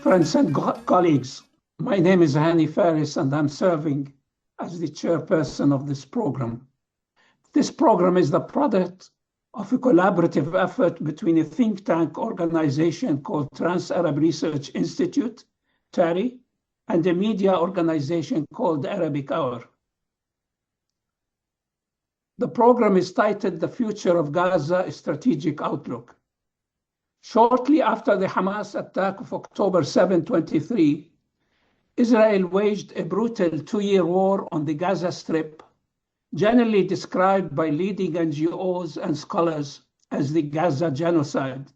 Friends and colleagues, my name is Hani Faris and I'm serving as the chairperson of this program. This program is the product of a collaborative effort between a think tank organization called Trans-Arab Research Institute, TARI, and a media organization called Arabic Hour. The program is titled The Future of Gaza, a Strategic Outlook. Shortly after the Hamas attack of October 7, 2023, Israel waged a brutal 2-year war on the Gaza Strip, generally described by leading NGOs and scholars as the Gaza Genocide.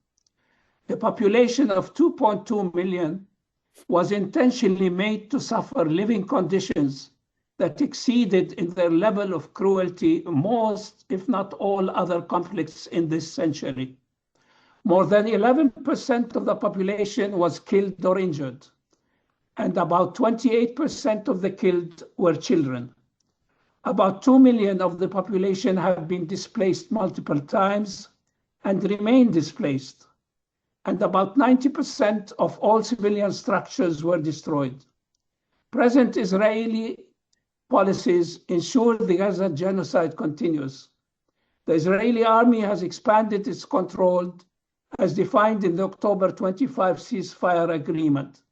A population of 2.2 million was intentionally made to suffer living conditions that exceeded in their level of cruelty most, if not all, other conflicts in this century. More than 11% of the population was killed or injured, and about 28% of the killed were children. About 2 million of the population have been displaced multiple times and remain displaced, and about 90% of all civilian structures were destroyed. Present Israeli policies ensure the Gaza genocide continues. The Israeli army has expanded its control as defined in the October 25 ceasefire agreement,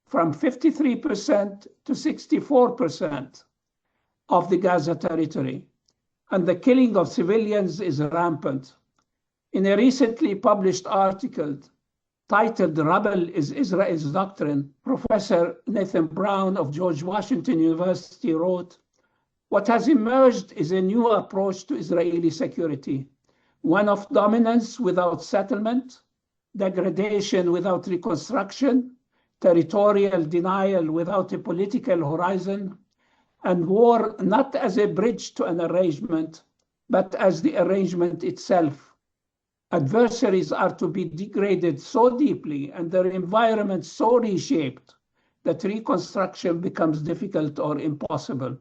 from 53% to 64% of the Gaza territory, and the killing of civilians is rampant. In a recently published article titled "Rubble is Israel's Doctrine," Professor Nathan Brown of George Washington University wrote, "What has emerged is a new approach to Israeli security, one of dominance without settlement, degradation without reconstruction, territorial denial without a political horizon, and war not as a bridge to an arrangement, but as the arrangement itself. Adversaries are to be degraded so deeply and their environment so reshaped that reconstruction becomes difficult or impossible."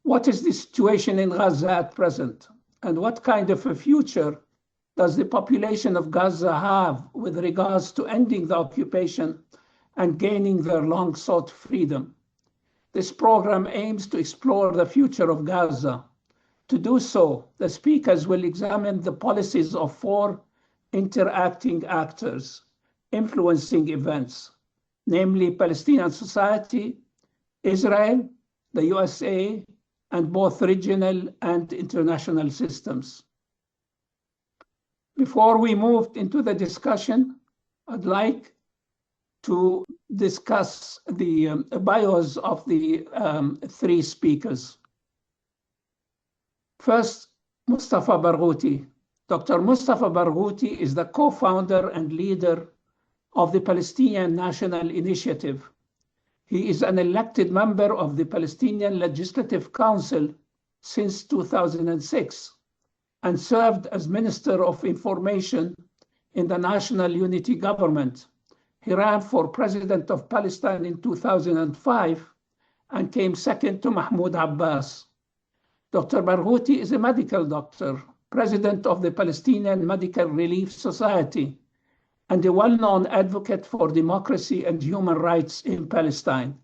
What is the situation in Gaza at present? And what kind of a future does the population of Gaza have with regards to ending the occupation and gaining their long-sought freedom? This program aims to explore the future of Gaza. To do so, the speakers will examine the policies of 4 interacting actors influencing events, namely Palestinian society, Israel, the USA, and both regional and international systems. Before we move into the discussion, I'd like to discuss the bios of the 3 speakers. First, Mustafa Barghouti. Dr. Mustafa Barghouti is the co-founder and leader of the Palestinian National Initiative. He is an elected member of the Palestinian Legislative Council since 2006 and served as Minister of Information in the National Unity Government. He ran for President of Palestine in 2005 and came second to Mahmoud Abbas. Dr. Barghouti is a medical doctor, President of the Palestinian Medical Relief Society, and a well-known advocate for democracy and human rights in Palestine.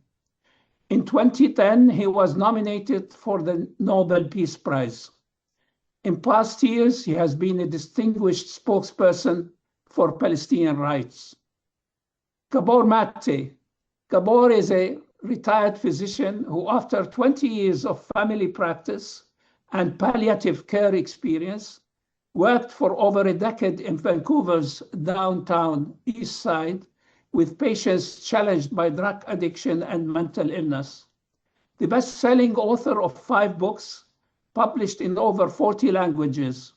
In 2010, he was nominated for the Nobel Peace Prize. In past years, he has been a distinguished spokesperson for Palestinian rights. Gabor Mate. Gabor is a retired physician who, after 20 years of family practice and palliative care experience, worked for over a decade in Vancouver's downtown East Side with patients challenged by drug addiction and mental illness. The best-selling author of 5 books published in over 40 languages,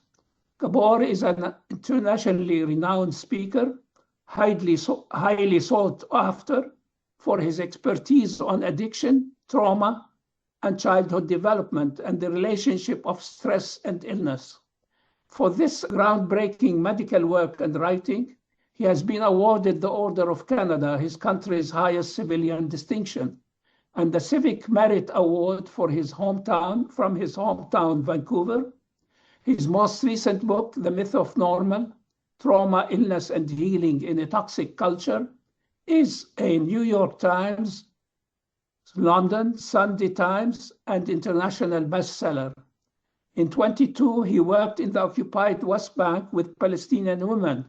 Gabor is an internationally renowned speaker, highly sought after for his expertise on addiction, trauma, and childhood development and the relationship of stress and illness. For this groundbreaking medical work and writing, he has been awarded the Order of Canada, his country's highest civilian distinction, and the Civic Merit Award for his hometown, Vancouver. His most recent book, The Myth of Normal, Trauma, Illness, and Healing in a Toxic Culture, is a New York Times, London, Sunday Times, and international bestseller. In 22, he worked in the occupied West Bank with Palestinian women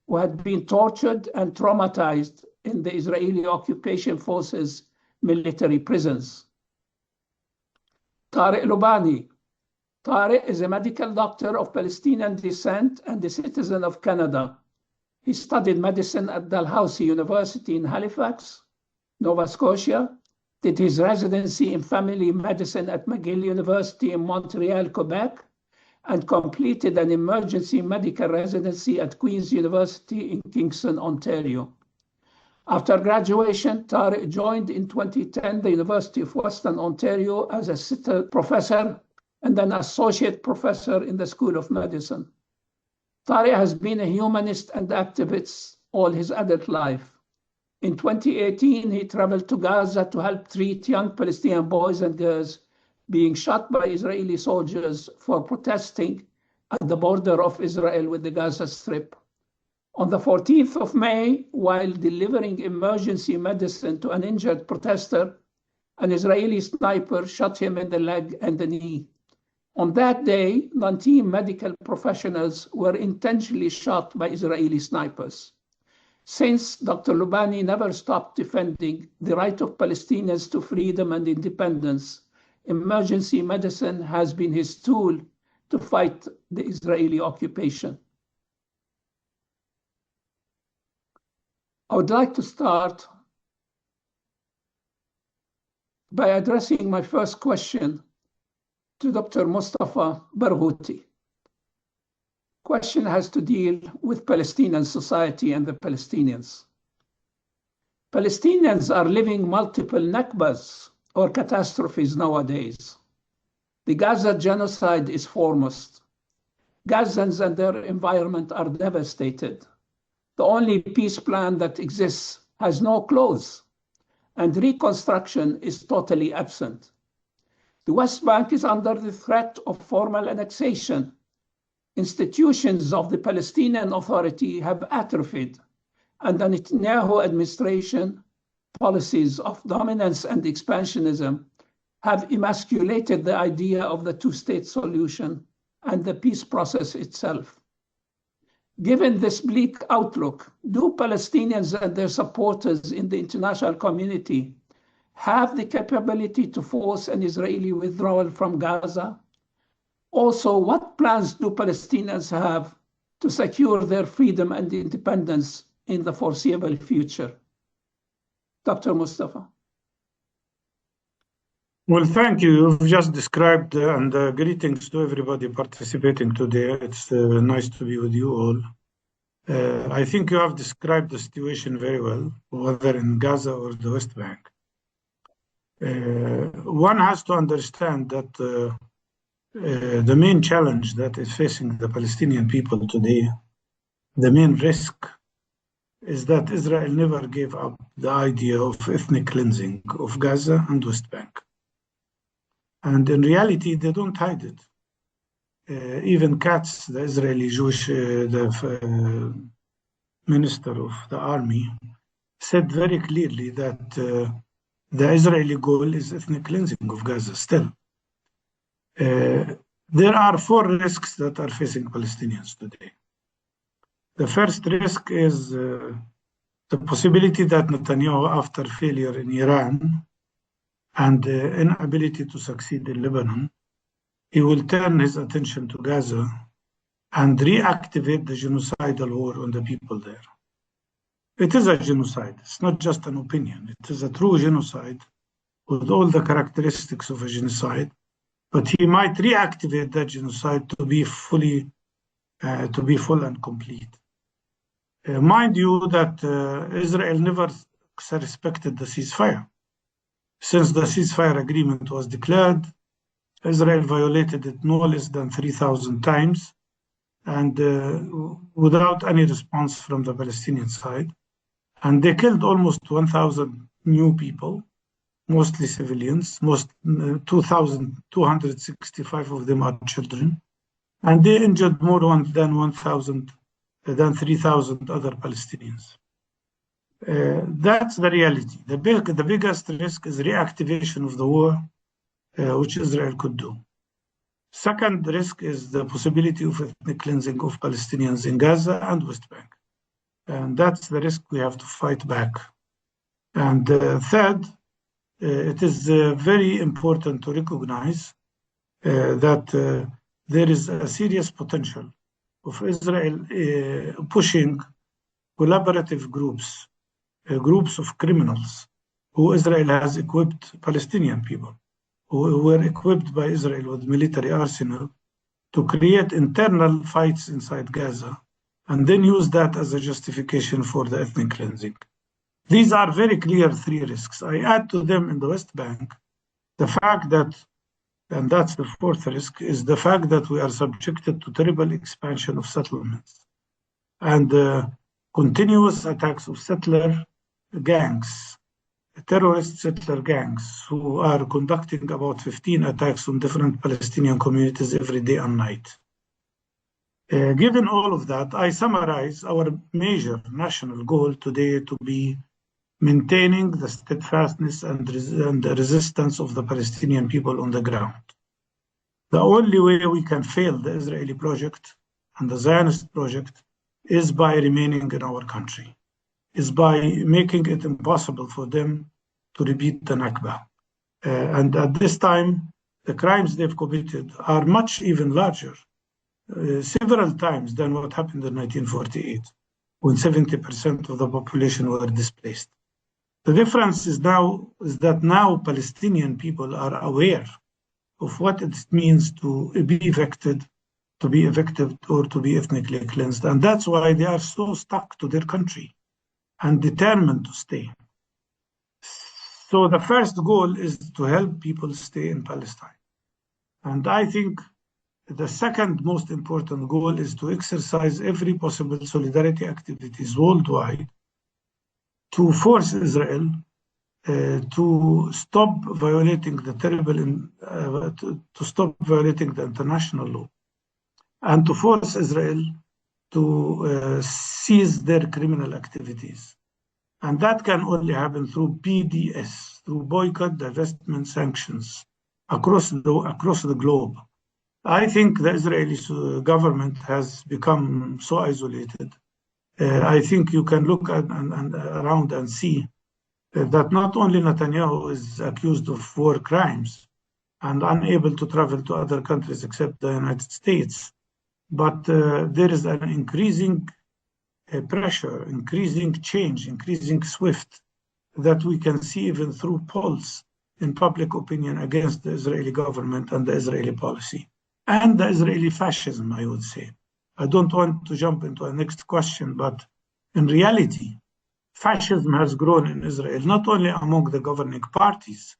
who had been tortured and traumatized in the Israeli occupation forces' military prisons. Tariq Lubani. Tariq is a medical doctor of Palestinian descent and a citizen of Canada. He studied medicine at Dalhousie University in Halifax, Nova Scotia, did his residency in family medicine at McGill University in Montreal, Quebec, and completed an emergency medical residency at Queen's University in Kingston, Ontario. After graduation, Tariq joined in 2010 the University of Western Ontario as a professor and an associate professor in the School of Medicine. Tariq has been a humanist and activist all his adult life. In 2018, he traveled to Gaza to help treat young Palestinian boys and girls being shot by Israeli soldiers for protesting at the border of Israel with the Gaza Strip. On the 14th of May, while delivering emergency medicine to an injured protester, an Israeli sniper shot him in the leg and the knee. On that day, 19 medical professionals were intentionally shot by Israeli snipers. Since, Dr. Lubani never stopped defending the right of Palestinians to freedom and independence, emergency medicine has been his tool to fight the Israeli occupation. I would like to start by addressing my first question to Dr. Mustafa Barghouti. Question has to deal with Palestinian society and the Palestinians. Palestinians are living multiple Nakbas or catastrophes nowadays. The Gaza Genocide is foremost. Gazans and their environment are devastated. The only peace plan that exists has no clause, and reconstruction is totally absent. The West Bank is under the threat of formal annexation. Institutions of the Palestinian Authority have atrophied, and the Netanyahu administration policies of dominance and expansionism have emasculated the idea of the two-state solution and the peace process itself. Given this bleak outlook, do Palestinians and their supporters in the international community have the capability to force an Israeli withdrawal from Gaza? Also, what plans do Palestinians have to secure their freedom and independence in the foreseeable future? Dr. Mustafa. Well, thank you. You've just described, and greetings to everybody participating today. It's nice to be with you all. I think you have described the situation very well, whether in Gaza or the West Bank. One has to understand that the main challenge that is facing the Palestinian people today, the main risk, is that Israel never gave up the idea of ethnic cleansing of Gaza and West Bank. And in reality, they don't hide it. Even Katz, the Israeli Jewish minister of the army, said very clearly that the Israeli goal is ethnic cleansing of Gaza still. There are four risks that are facing Palestinians today. The first risk is the possibility that Netanyahu, after failure in Iran and inability to succeed in Lebanon, he will turn his attention to Gaza and reactivate the genocidal war on the people there. It is a genocide. It's not just an opinion. It is a true genocide with all the characteristics of a genocide. But he might reactivate that genocide to be full and complete. Mind you that Israel never respected the ceasefire. Since the ceasefire agreement was declared, Israel violated it no less than 3,000 times, and without any response from the Palestinian side. And they killed almost 1,000 new people, mostly civilians, 2,265 of them are children, and they injured more than 3,000 other Palestinians. That's the reality. The biggest risk is reactivation of the war, which Israel could do. Second risk is the possibility of ethnic cleansing of Palestinians in Gaza and West Bank. And that's the risk we have to fight back. And third, it is very important to recognize that there is a serious potential of Israel pushing collaborative groups, groups of criminals who Israel has equipped Palestinian people, who were equipped by Israel with military arsenal to create internal fights inside Gaza and then use that as a justification for the ethnic cleansing. These are very clear three risks. I add to them in the West Bank the fact that, and that's the fourth risk, is the fact that we are subjected to terrible expansion of settlements and continuous attacks of settler gangs, terrorist settler gangs, who are conducting about 15 attacks on different Palestinian communities every day and night. Given all of that, I summarize our major national goal today to be maintaining the steadfastness and the resistance of the Palestinian people on the ground. The only way we can fail the Israeli project and the Zionist project is by remaining in our country, is by making it impossible for them to repeat the Nakba. And at this time, the crimes they've committed are much even larger, several times than what happened in 1948, when 70% of the population were displaced. The difference is that now Palestinian people are aware of what it means to be evicted, or to be ethnically cleansed. And that's why they are so stuck to their country and determined to stay. So the first goal is to help people stay in Palestine. And I think the second most important goal is to exercise every possible solidarity activities worldwide to force Israel to stop violating the to stop violating the international law, and to force Israel to cease their criminal activities. And that can only happen through BDS, through boycott, divestment, sanctions across the globe. I think the Israeli government has become so isolated. I think you can look around and see that not only Netanyahu is accused of war crimes and unable to travel to other countries except the United States, but there is an increasing pressure, increasing change, increasing swift, that we can see even through polls in public opinion against the Israeli government and the Israeli policy, and the Israeli fascism, I would say. I don't want to jump into a next question, but in reality, fascism has grown in Israel, not only among the governing parties,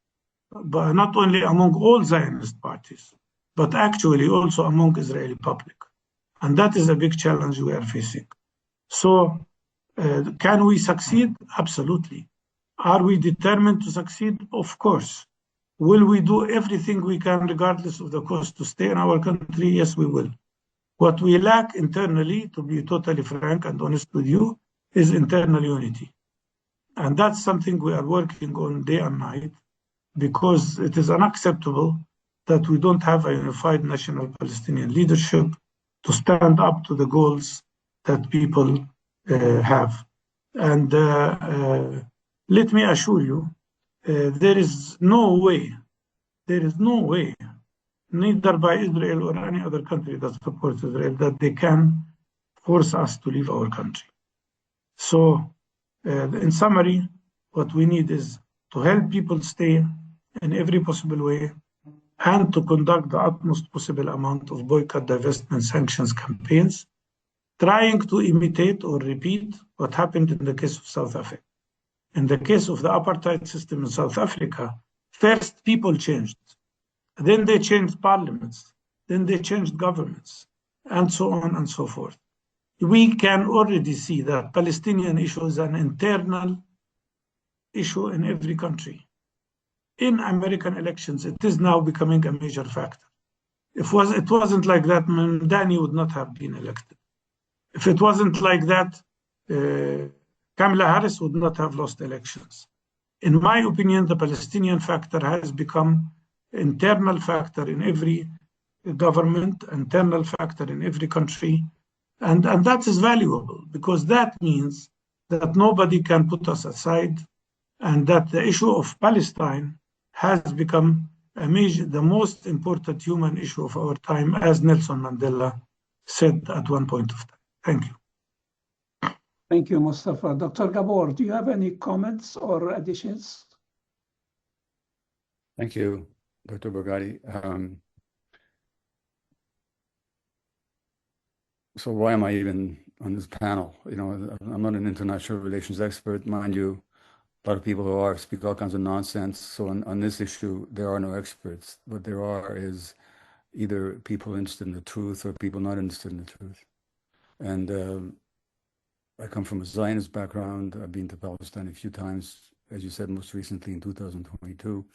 but not only among all Zionist parties, but actually also among Israeli public. And that is a big challenge we are facing. So can we succeed? Absolutely. Are we determined to succeed? Of course. Will we do everything we can, regardless of the cost, to stay in our country? Yes, we will. What we lack internally, to be totally frank and honest with you, is internal unity. And that's something we are working on day and night, because it is unacceptable that we don't have a unified national Palestinian leadership to stand up to the goals that people have. And let me assure you, there is no way, neither by Israel or any other country that supports Israel, that they can force us to leave our country. So, in summary, what we need is to help people stay in every possible way, and to conduct the utmost possible amount of boycott, divestment, sanctions campaigns, trying to imitate or repeat what happened in the case of South Africa. In the case of the apartheid system in South Africa, first people changed, then they changed parliaments, then they changed governments, and so on and so forth. We can already see that Palestinian issue is an internal issue in every country. In American elections, it is now becoming a major factor. If it wasn't like that, Mamdani would not have been elected. If it wasn't like that, Kamala Harris would not have lost elections. In my opinion, the Palestinian factor has become internal factor in every government, internal factor in every country. And that is valuable because that means that nobody can put us aside and that the issue of Palestine has become the most important human issue of our time, as Nelson Mandela said at one point of time. Thank you. Thank you, Mustafa. Dr. Gabor, do you have any comments or additions? Thank you, Dr. Borgatti. So why am I even on this panel? You know, I'm not an international relations expert, mind you. A lot of people who are speak all kinds of nonsense. So on this issue, there are no experts. What there are is either people interested in the truth or people not interested in the truth. And I come from a Zionist background. I've been to Palestine a few times, as you said, most recently in 2022.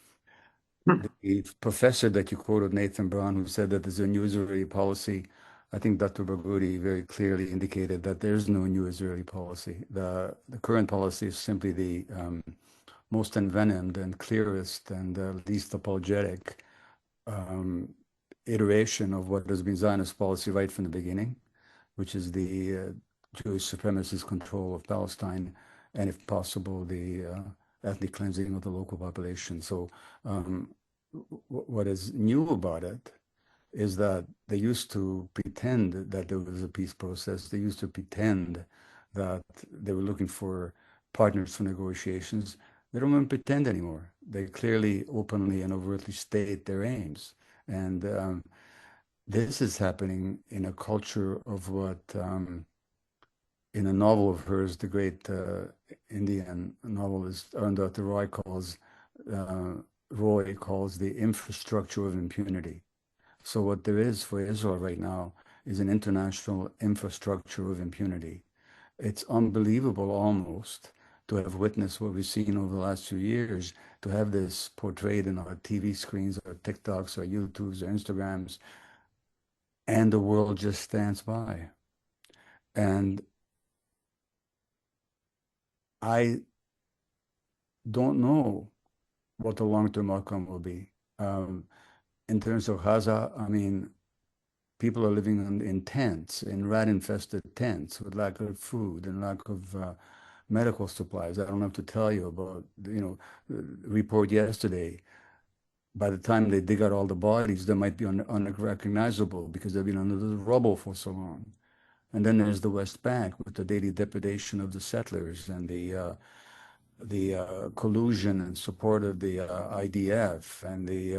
The professor that you quoted, Nathan Brown, who said that there's a new Israeli policy, I think Dr. Barghouti very clearly indicated that there's no new Israeli policy. The current policy is simply the most envenomed and clearest and least apologetic iteration of what has been Zionist policy right from the beginning, which is the Jewish supremacist control of Palestine, and if possible, the ethnic cleansing of the local population. So what is new about it is that they used to pretend that there was a peace process. They used to pretend that they were looking for partners for negotiations. They don't even pretend anymore. They clearly, openly, and overtly state their aims. And this is happening in a culture of what, in a novel of hers, the great Indian novelist Arundhati Roy calls the infrastructure of impunity. So what there is for Israel right now is an international infrastructure of impunity. It's unbelievable almost to have witnessed what we've seen over the last few years, to have this portrayed in our TV screens or TikToks or YouTubes or Instagrams, and the world just stands by. And I don't know what the long-term outcome will be. In terms of Gaza, I mean, people are living in tents, in rat-infested tents, with lack of food and lack of medical supplies. I don't have to tell you about, the report yesterday. By the time they dig out all the bodies, they might be unrecognizable because they've been under the rubble for so long. And then there's the West Bank with the daily depredation of the settlers and the collusion and support of the IDF and the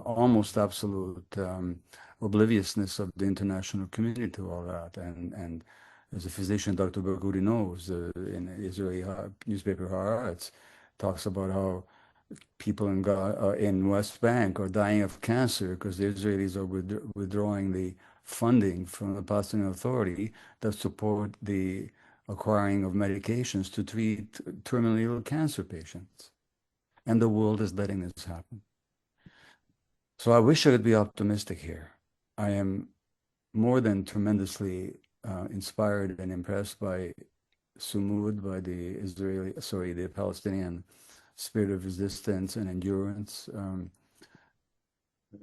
almost absolute obliviousness of the international community to all that. And as a physician, Dr. Barghouti knows, in Israeli newspaper Haaretz, talks about how people in West Bank are dying of cancer because the Israelis are withdrawing the funding from the Palestinian Authority that support the acquiring of medications to treat terminally ill cancer patients. And the world is letting this happen. So I wish I could be optimistic here. I am more than tremendously inspired and impressed by Sumud, by the Palestinian spirit of resistance and endurance,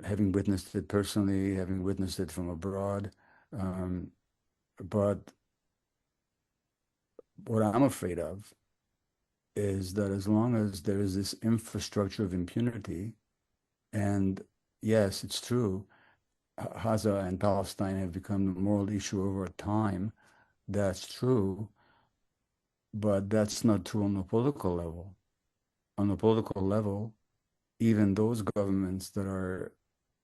having witnessed it personally, having witnessed it from abroad. But what I'm afraid of is that as long as there is this infrastructure of impunity, and yes, it's true, Gaza and Palestine have become a moral issue over time. That's true, but that's not true on the political level. On the political level, even those governments that are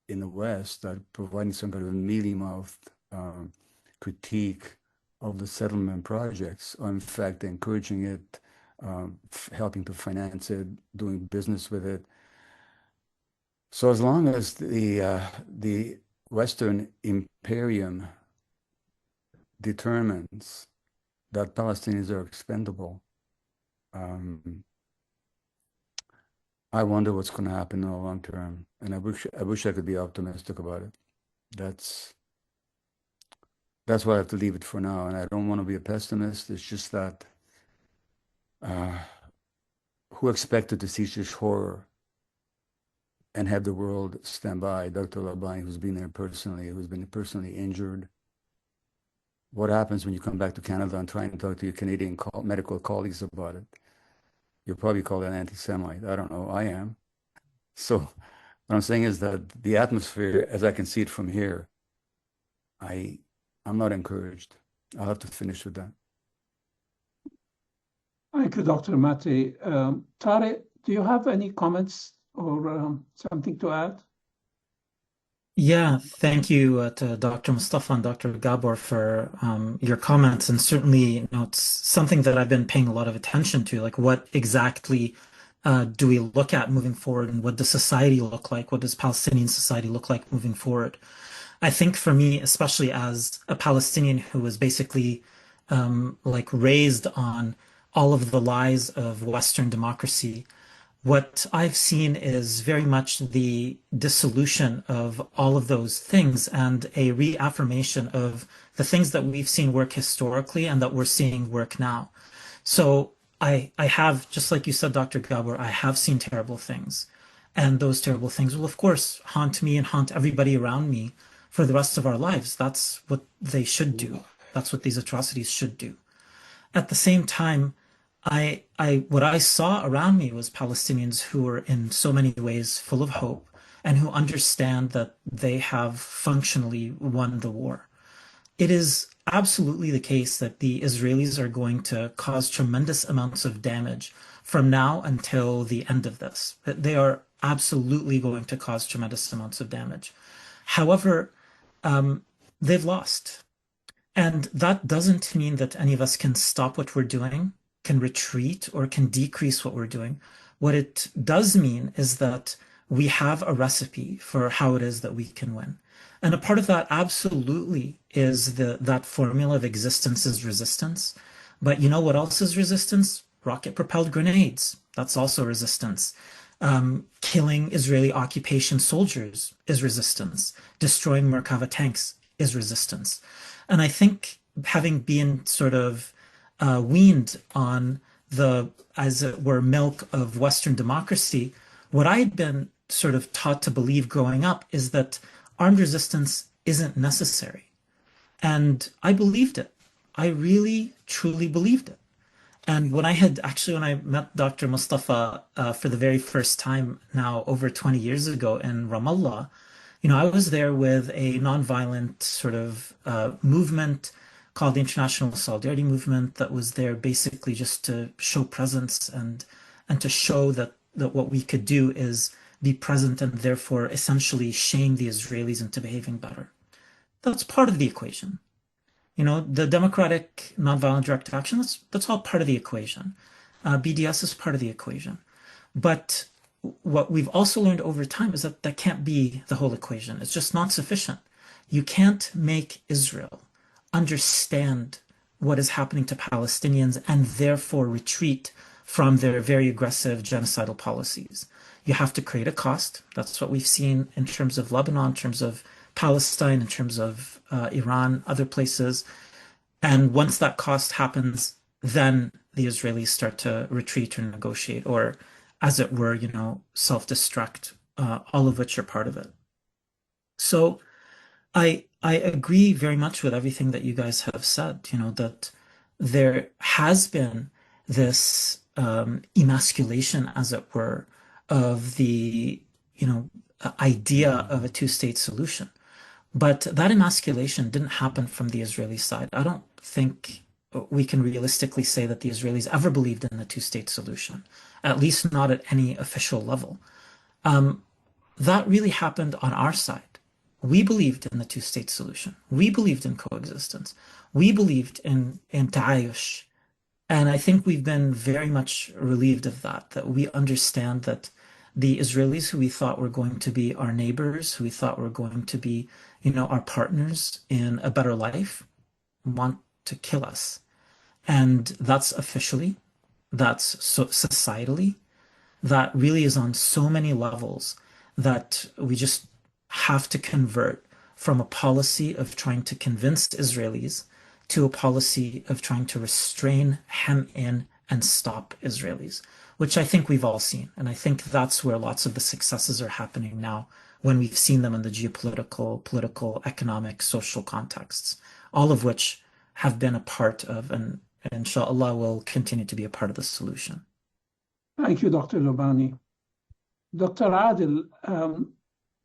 in the West that are providing some kind of mealy-mouthed critique of the settlement projects are in fact encouraging it, helping to finance it, doing business with it. So as long as the Western imperium determines that Palestinians are expendable, I wonder what's going to happen in the long term. And I wish I could be optimistic about it. that's why I have to leave it for now. And I don't want to be a pessimist. It's just that who expected to see such horror and have the world stand by? Dr. Labani, who's been there personally, who's been personally injured. What happens when you come back to Canada and try and talk to your Canadian medical colleagues about it? You're probably called an anti-Semite. I don't know. I am. So what I'm saying is that the atmosphere, as I can see it from here, I'm not encouraged. I'll have to finish with that. Thank you, Dr. Mati. Tariq, do you have any comments or something to add? Yeah, thank you to Dr. Mustafa and Dr. Gabor for your comments. And certainly, it's something that I've been paying a lot of attention to, like what exactly do we look at moving forward, and what does society look like? What does Palestinian society look like moving forward? I think for me, especially as a Palestinian who was basically like raised on all of the lies of Western democracy, what I've seen is very much the dissolution of all of those things and a reaffirmation of the things that we've seen work historically and that we're seeing work now. So I have, just like you said, Dr. Gabor, I have seen terrible things. And those terrible things will, of course, haunt me and haunt everybody around me for the rest of our lives. That's what they should do. That's what these atrocities should do. At the same time, what I saw around me was Palestinians who were in so many ways full of hope and who understand that they have functionally won the war. It is absolutely the case that the Israelis are going to cause tremendous amounts of damage from now until the end of this. They are absolutely going to cause tremendous amounts of damage. However, they've lost. And that doesn't mean that any of us can stop what we're doing, can retreat, or can decrease what we're doing. What it does mean is that we have a recipe for how it is that we can win. And a part of that absolutely is that formula of existence is resistance. But you know what else is resistance? Rocket-propelled grenades. That's also resistance. Killing Israeli occupation soldiers is resistance. Destroying Merkava tanks is resistance. And I think having been sort of weaned on the, as it were, milk of Western democracy, what I had been sort of taught to believe growing up is that armed resistance isn't necessary. And I believed it. I really, truly believed it. And when I met Dr. Mustafa for the very first time now over 20 years ago in Ramallah, I was there with a nonviolent sort of movement called the International Solidarity Movement that was there basically just to show presence and to show that what we could do is be present and therefore essentially shame the Israelis into behaving better. That's part of the equation. The democratic nonviolent direct action, that's all part of the equation. BDS is part of the equation. But what we've also learned over time is that that can't be the whole equation. It's just not sufficient. You can't make Israel understand what is happening to Palestinians and therefore retreat from their very aggressive genocidal policies. You have to create a cost. That's what we've seen in terms of Lebanon, in terms of Palestine, in terms of Iran, other places. And once that cost happens, then the Israelis start to retreat or negotiate, or as it were, self-destruct, all of which are part of it. So I agree very much with everything that you guys have said, that there has been this emasculation, as it were, of the, idea of a two-state solution. But that emasculation didn't happen from the Israeli side. I don't think we can realistically say that the Israelis ever believed in the two-state solution, at least not at any official level. That really happened on our side. We believed in the two-state solution. We believed in coexistence. We believed in ta'ayush. And I think we've been very much relieved of that we understand that the Israelis who we thought were going to be our neighbors, who we thought were going to be, our partners in a better life, want to kill us. And that's officially, that's societally, that really is on so many levels that we just have to convert from a policy of trying to convince Israelis to a policy of trying to restrain, hem in, and stop Israelis, which I think we've all seen. And I think that's where lots of the successes are happening now when we've seen them in the geopolitical, political, economic, social contexts, all of which have been a part of, and inshallah will continue to be a part of the solution. Thank you, Dr. Lubani. Dr. Adil,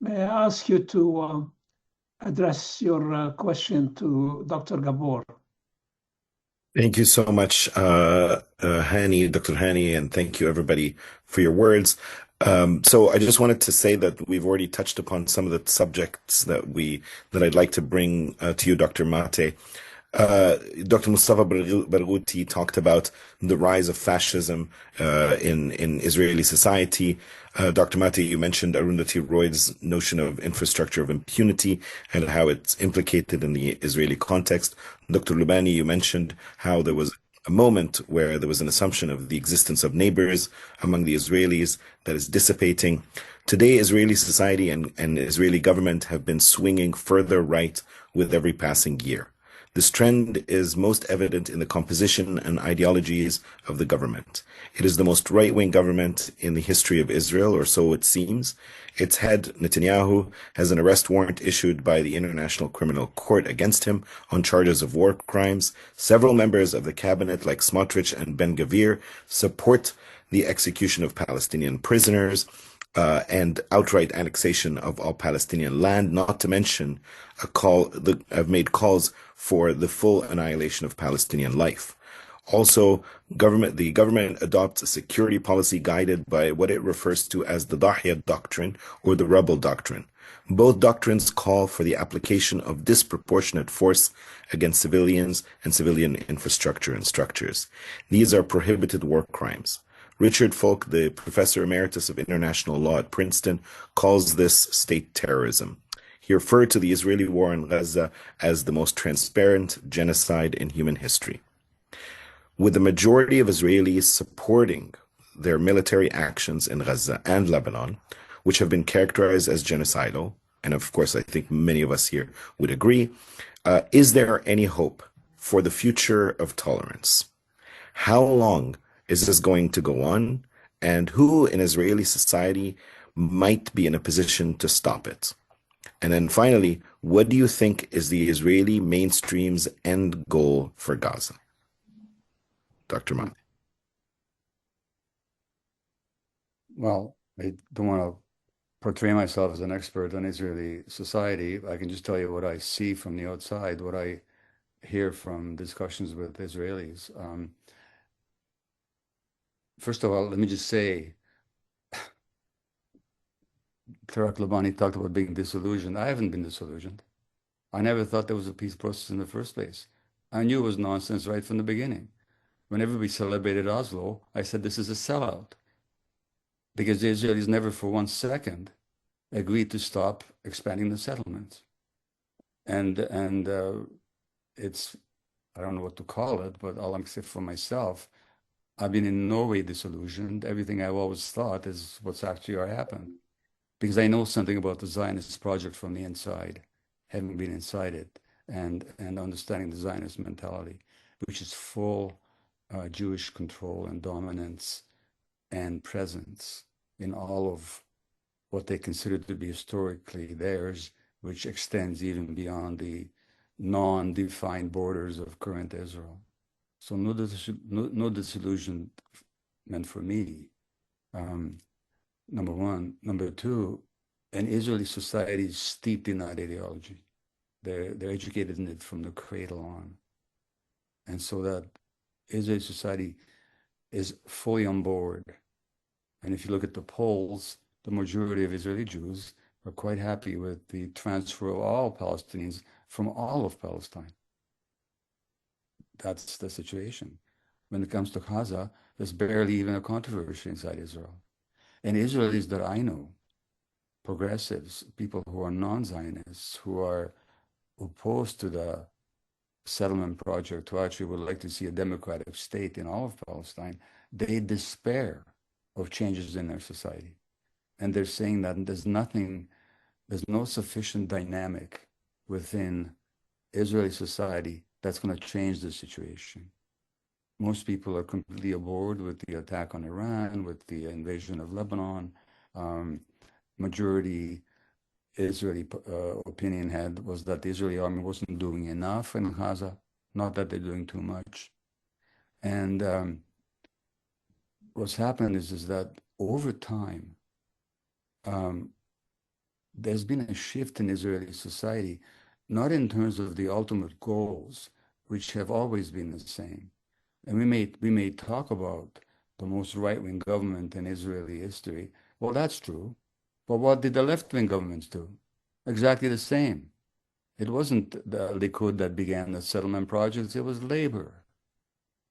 may I ask you to address your question to Dr. Gabor? Thank you so much, Hani, Dr. Hani, and thank you everybody for your words. So I just wanted to say that we've already touched upon some of the subjects that I'd like to bring to you, Dr. Mate. Dr. Mustafa Barghouti talked about the rise of fascism in Israeli society. Dr. Mate, you mentioned Arundhati Roy's notion of infrastructure of impunity and how it's implicated in the Israeli context. Dr. Lubani, you mentioned how there was a moment where there was an assumption of the existence of neighbors among the Israelis that is dissipating. Today, Israeli society and Israeli government have been swinging further right with every passing year. This trend is most evident in the composition and ideologies of the government. It is the most right-wing government in the history of Israel, or so it seems. Its head, Netanyahu, has an arrest warrant issued by the International Criminal Court against him on charges of war crimes. Several members of the cabinet, like Smotrich and Ben-Gvir, support the execution of Palestinian prisoners and outright annexation of all Palestinian land, not to mention have made calls for the full annihilation of Palestinian life. Also, the government adopts a security policy guided by what it refers to as the Dahya doctrine or the rebel doctrine. Both doctrines call for the application of disproportionate force against civilians and civilian infrastructure and structures. These are prohibited war crimes. Richard Falk, the professor emeritus of international law at Princeton, calls this state terrorism. He referred to the Israeli war in Gaza as the most transparent genocide in human history. With the majority of Israelis supporting their military actions in Gaza and Lebanon, which have been characterized as genocidal, and of course I think many of us here would agree, is there any hope for the future of tolerance? How long is this going to go on, and who in Israeli society might be in a position to stop it? And then finally, what do you think is the Israeli mainstream's end goal for Gaza? Dr. Mate. Well, I don't want to portray myself as an expert on Israeli society. I can just tell you what I see from the outside, what I hear from discussions with Israelis. First of all, let me just say, Tarak Labani talked about being disillusioned. I haven't been disillusioned. I never thought there was a peace process in the first place. I knew it was nonsense right from the beginning. When everybody celebrated Oslo, I said this is a sellout, because the Israelis never for 1 second agreed to stop expanding the settlements. And it's, I don't know what to call it, but all I'm saying for myself, I've been in no way disillusioned. Everything I've always thought is what's actually happened, because I know something about the Zionist project from the inside, having been inside it, and understanding the Zionist mentality, which is full Jewish control and dominance and presence in all of what they consider to be historically theirs, which extends even beyond the non-defined borders of current Israel. So no disillusionment for me, number one. Number two, an Israeli society is steeped in that ideology. They're educated in it from the cradle on. And so that Israeli society is fully on board. And if you look at the polls, the majority of Israeli Jews are quite happy with the transfer of all Palestinians from all of Palestine. That's the situation. When it comes to Gaza, there's barely even a controversy inside Israel. And Israelis that I know, progressives, people who are non-Zionists, who are opposed to the settlement project, who actually would like to see a democratic state in all of Palestine, they despair of changes in their society. And they're saying that there's no sufficient dynamic within Israeli society that's going to change the situation. Most people are completely aboard with the attack on Iran, with the invasion of Lebanon. Majority Israeli opinion was that the Israeli army wasn't doing enough in Gaza, not that they're doing too much. And what's happened is that over time, there's been a shift in Israeli society, not in terms of the ultimate goals, which have always been the same. And we may talk about the most right-wing government in Israeli history. Well, that's true. But what did the left-wing governments do? Exactly the same. It wasn't the Likud that began the settlement projects, it was labor.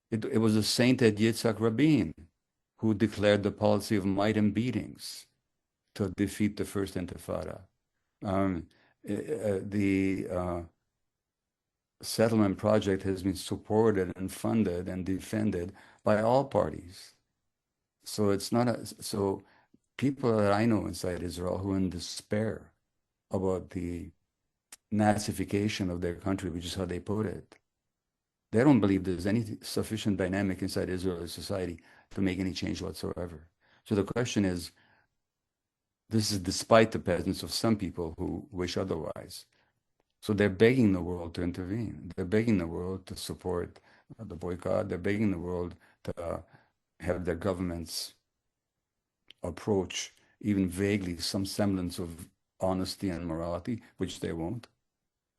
It was the sainted Yitzhak Rabin who declared the policy of might and beatings to defeat the first Intifada. The settlement project has been supported and funded and defended by all parties. So it's not so people that I know inside Israel who are in despair about the Nazification of their country, which is how they put it, they don't believe there's any sufficient dynamic inside Israeli society to make any change whatsoever. So the question is, this is despite the presence of some people who wish otherwise. So they're begging the world to intervene. They're begging the world to support the boycott. They're begging the world to have their governments approach even vaguely some semblance of honesty and morality, which they won't.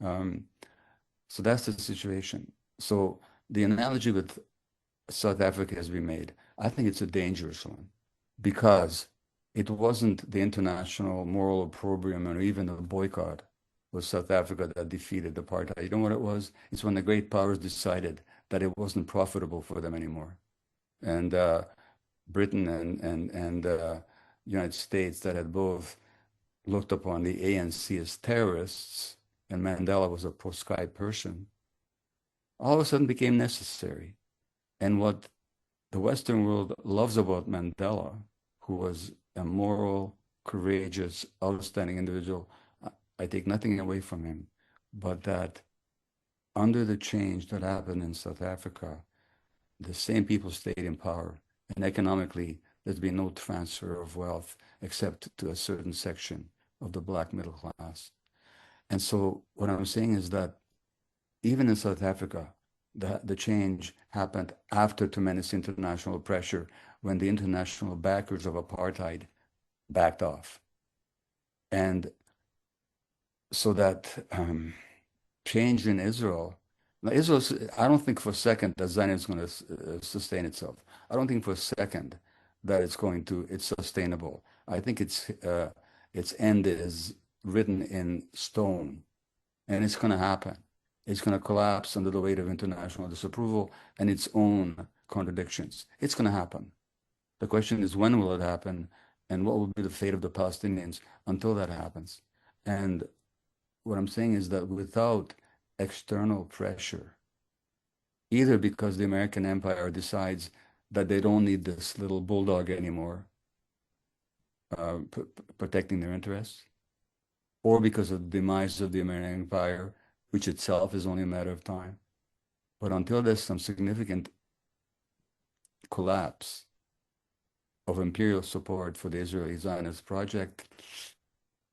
So that's the situation. So the analogy with South Africa has been made. I think it's a dangerous one because it wasn't the international moral opprobrium or even a boycott with South Africa that defeated apartheid. You know what it was? It's when the great powers decided that it wasn't profitable for them anymore. And Britain and United States that had both looked upon the ANC as terrorists, and Mandela was a proscribed person, all of a sudden became necessary. And what the Western world loves about Mandela, who was a moral, courageous, outstanding individual, I take nothing away from him, but that under the change that happened in South Africa, the same people stayed in power, and economically, there's been no transfer of wealth except to a certain section of the black middle class. And so what I'm saying is that even in South Africa, the change happened after tremendous international pressure when the international backers of apartheid backed off. And so that change in Israel, now Israel, I don't think for a second that Zionism is going to sustain itself. I don't think for a second that it's sustainable. I think its end is written in stone, and it's going to happen. It's going to collapse under the weight of international disapproval and its own contradictions. It's going to happen. The question is, when will it happen, and what will be the fate of the Palestinians until that happens? And what I'm saying is that without external pressure, either because the American empire decides that they don't need this little bulldog anymore protecting their interests, or because of the demise of the American empire, which itself is only a matter of time. But until there's some significant collapse of imperial support for the Israeli Zionist project,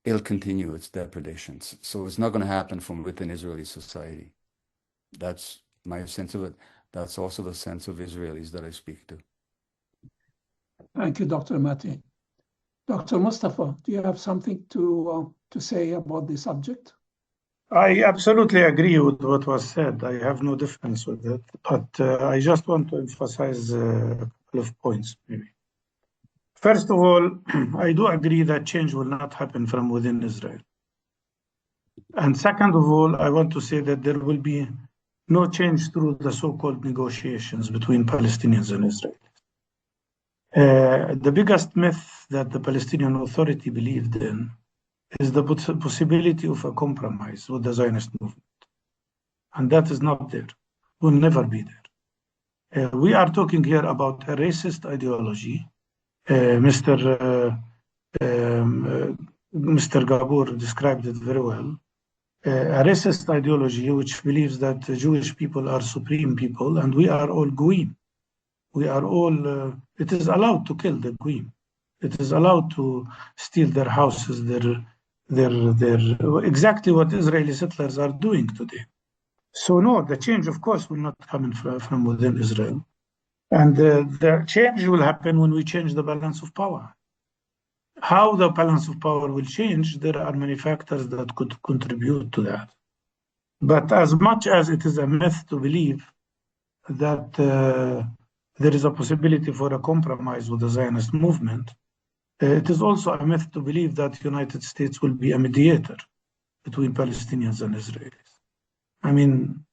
it'll continue its depredations. So it's not going to happen from within Israeli society. That's my sense of it. That's also the sense of Israelis that I speak to. Thank you, Dr. Mati. Dr. Mustafa, do you have something to say about the subject? I absolutely agree with what was said. I have no difference with it, but I just want to emphasize a couple of points, maybe. First of all, I do agree that change will not happen from within Israel. And second of all, I want to say that there will be no change through the so-called negotiations between Palestinians and Israel. The biggest myth that the Palestinian Authority believed in is the possibility of a compromise with the Zionist movement. And that is not there, will never be there. We are talking here about a racist ideology. Mr. Gabor described it very well. a racist ideology which believes that the Jewish people are supreme people and we are all goyim. We are all, it is allowed to kill the goyim. It is allowed to steal their houses, exactly what Israeli settlers are doing today. So no, the change, of course, will not come from within Israel. And the change will happen when we change the balance of power. How the balance of power will change, there are many factors that could contribute to that. But as much as it is a myth to believe that there is a possibility for a compromise with the Zionist movement, it is also a myth to believe that the United States will be a mediator between Palestinians and Israelis. I mean,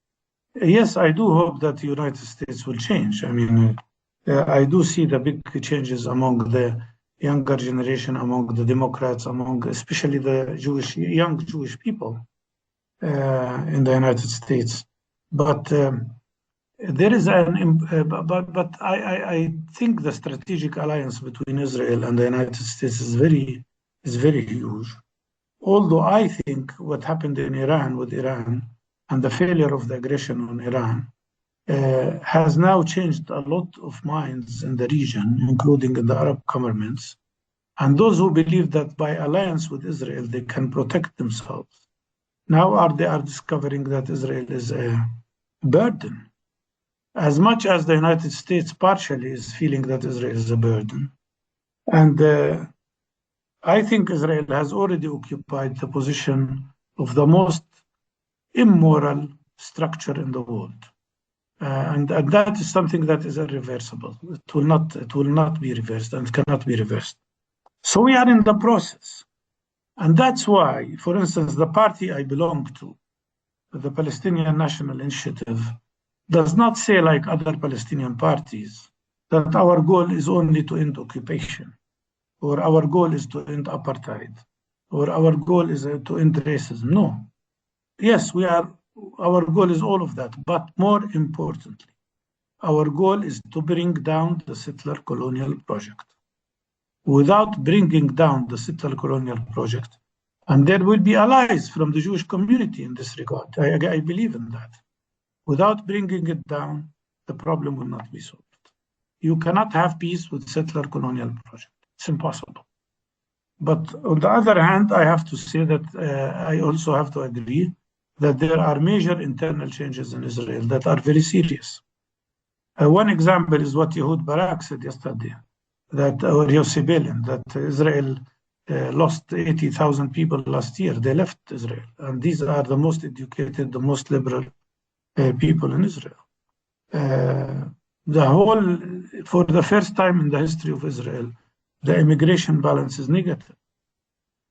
yes, I do hope that the United States will change. I mean, I do see the big changes among the younger generation, among the Democrats, among especially the young Jewish people in the United States. But there is I think the strategic alliance between Israel and the United States is very huge. Although I think what happened in Iran with Iran and the failure of the aggression on Iran has now changed a lot of minds in the region, including in the Arab governments. And those who believe that by alliance with Israel, they can protect themselves, now they are discovering that Israel is a burden. As much as the United States partially is feeling that Israel is a burden. And I think Israel has already occupied the position of the most immoral structure in the world. And that is something that is irreversible. It will not be reversed and cannot be reversed. So we are in the process. And that's why, for instance, the party I belong to, the Palestinian National Initiative, does not say, like other Palestinian parties, that our goal is only to end occupation, or our goal is to end apartheid, or our goal is to end racism. No. Yes, our goal is all of that, but more importantly, our goal is to bring down the settler colonial project. Without bringing down the settler colonial project, and there will be allies from the Jewish community in this regard. I believe in that. Without bringing it down, the problem will not be solved. You cannot have peace with settler colonial project. It's impossible. But on the other hand, I have to say that I also have to agree that there are major internal changes in Israel that are very serious. One example is what Ehud Barak said yesterday, or Yossi Beilin, that Israel lost 80,000 people last year. They left Israel. And these are the most educated, the most liberal people in Israel. For the first time in the history of Israel, the immigration balance is negative.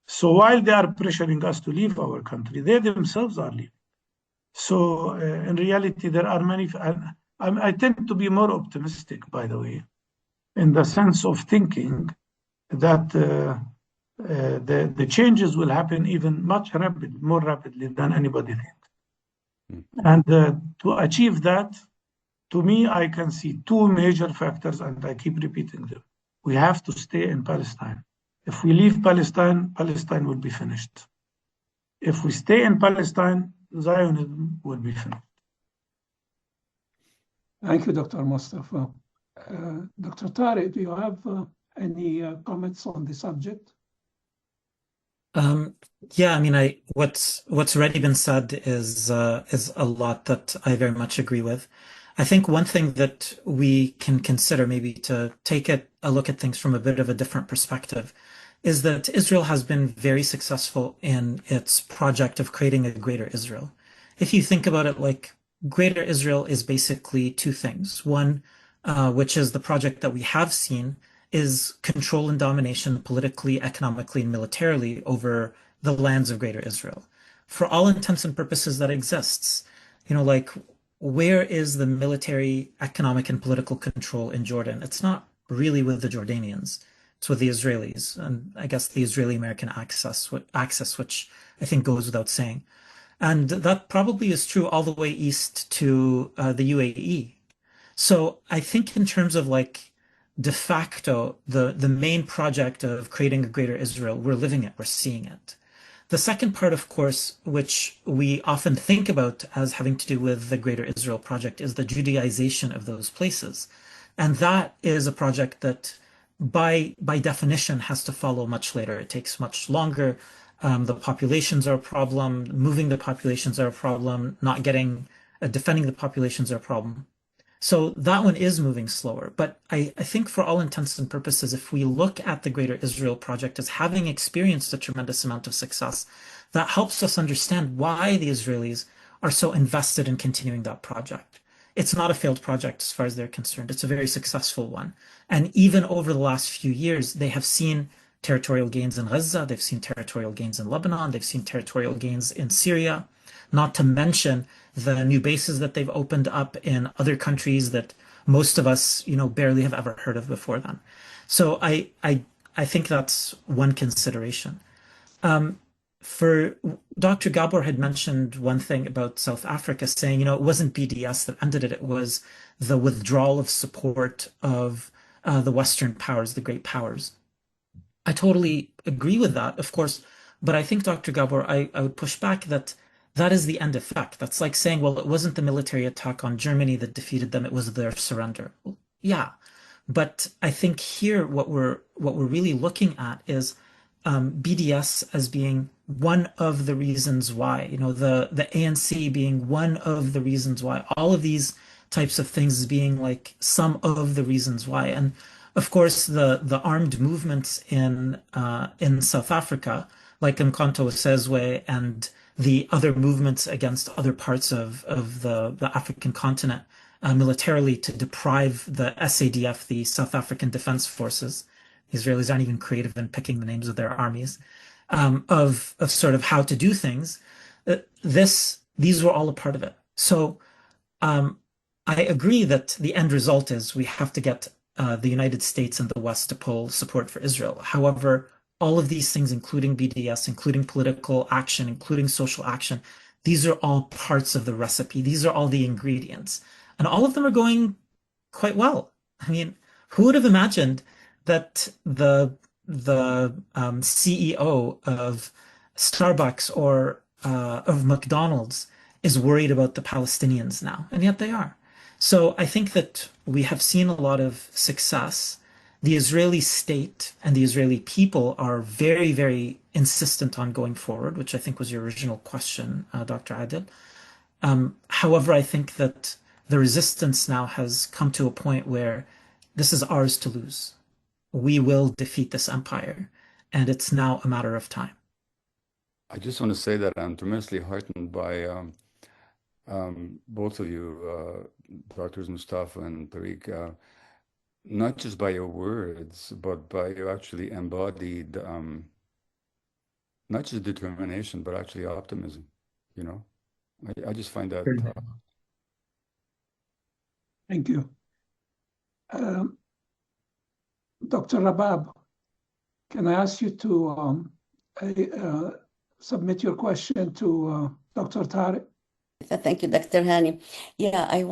So while they are pressuring us to leave our country, they themselves are leaving. So in reality, there are many. I tend to be more optimistic, by the way, in the sense of thinking that the changes will happen even more rapidly than anybody thinks. And to achieve that, to me, I can see two major factors, and I keep repeating them. We have to stay in Palestine. If we leave Palestine, Palestine will be finished. If we stay in Palestine, Zionism will be finished. Thank you, Dr. Mustafa. Dr. Tariq, do you have any comments on the subject? Yeah, I mean, what's already been said is a lot that I very much agree with. I think one thing that we can consider, maybe to take a look at things from a bit of a different perspective, is that Israel has been very successful in its project of creating a greater Israel. If you think about it, like, greater Israel is basically two things. One, which is the project that we have seen, is control and domination politically, economically, and militarily over the lands of Greater Israel. For all intents and purposes, that exists. Like, where is the military, economic, and political control in Jordan? It's not really with the Jordanians. It's with the Israelis, and I guess the Israeli-American axis, which I think goes without saying. And that probably is true all the way east to the UAE. So I think in terms of, like, de facto, the main project of creating a greater Israel, we're living it, we're seeing it. The second part, of course, which we often think about as having to do with the Greater Israel Project, is the Judaization of those places. And that is a project that by definition has to follow much later. It takes much longer. The populations are a problem. Moving the populations are a problem. Not getting, defending the populations are a problem. So that one is moving slower. But I think for all intents and purposes, if we look at the Greater Israel Project as having experienced a tremendous amount of success, that helps us understand why the Israelis are so invested in continuing that project. It's not a failed project as far as they're concerned. It's a very successful one. And even over the last few years, they have seen territorial gains in Gaza. They've seen territorial gains in Lebanon. They've seen territorial gains in Syria, not to mention the new bases that they've opened up in other countries that most of us, barely have ever heard of before then. So I think that's one consideration. For Dr. Gabor had mentioned one thing about South Africa, saying, it wasn't BDS that ended it. It was the withdrawal of support of the Western powers, the great powers. I totally agree with that, of course. But I think, Dr. Gabor, I would push back that is the end effect. That's like saying, well, it wasn't the military attack on Germany that defeated them, it was their surrender. Well, yeah, but I think here what we're really looking at is BDS as being one of the reasons why, the ANC being one of the reasons why, all of these types of things being like some of the reasons why. And of course, the armed movements in South Africa, like Umkhonto Sizwe and the other movements against other parts of the African continent militarily to deprive the SADF, the South African Defense Forces, the Israelis aren't even creative in picking the names of their armies, of sort of how to do things. These were all a part of it. So I agree that the end result is we have to get the United States and the West to pull support for Israel. However, all of these things, including BDS, including political action, including social action, these are all parts of the recipe. These are all the ingredients. And all of them are going quite well. I mean, who would have imagined that the CEO of Starbucks or of McDonald's is worried about the Palestinians now? And yet they are. So I think that we have seen a lot of success. The Israeli state and the Israeli people are very, very insistent on going forward, which I think was your original question, Dr. Adil. However, I think that the resistance now has come to a point where this is ours to lose. We will defeat this empire, and it's now a matter of time. I just want to say that I'm tremendously heartened by both of you, Doctors Mustafa and Tariq, not just by your words, but by your actually embodied, not just determination, but actually optimism. I just find that. Thank you. Dr. Rabab, can I ask you to submit your question to Dr. Tariq? Thank you, Dr. Hani. Yeah, I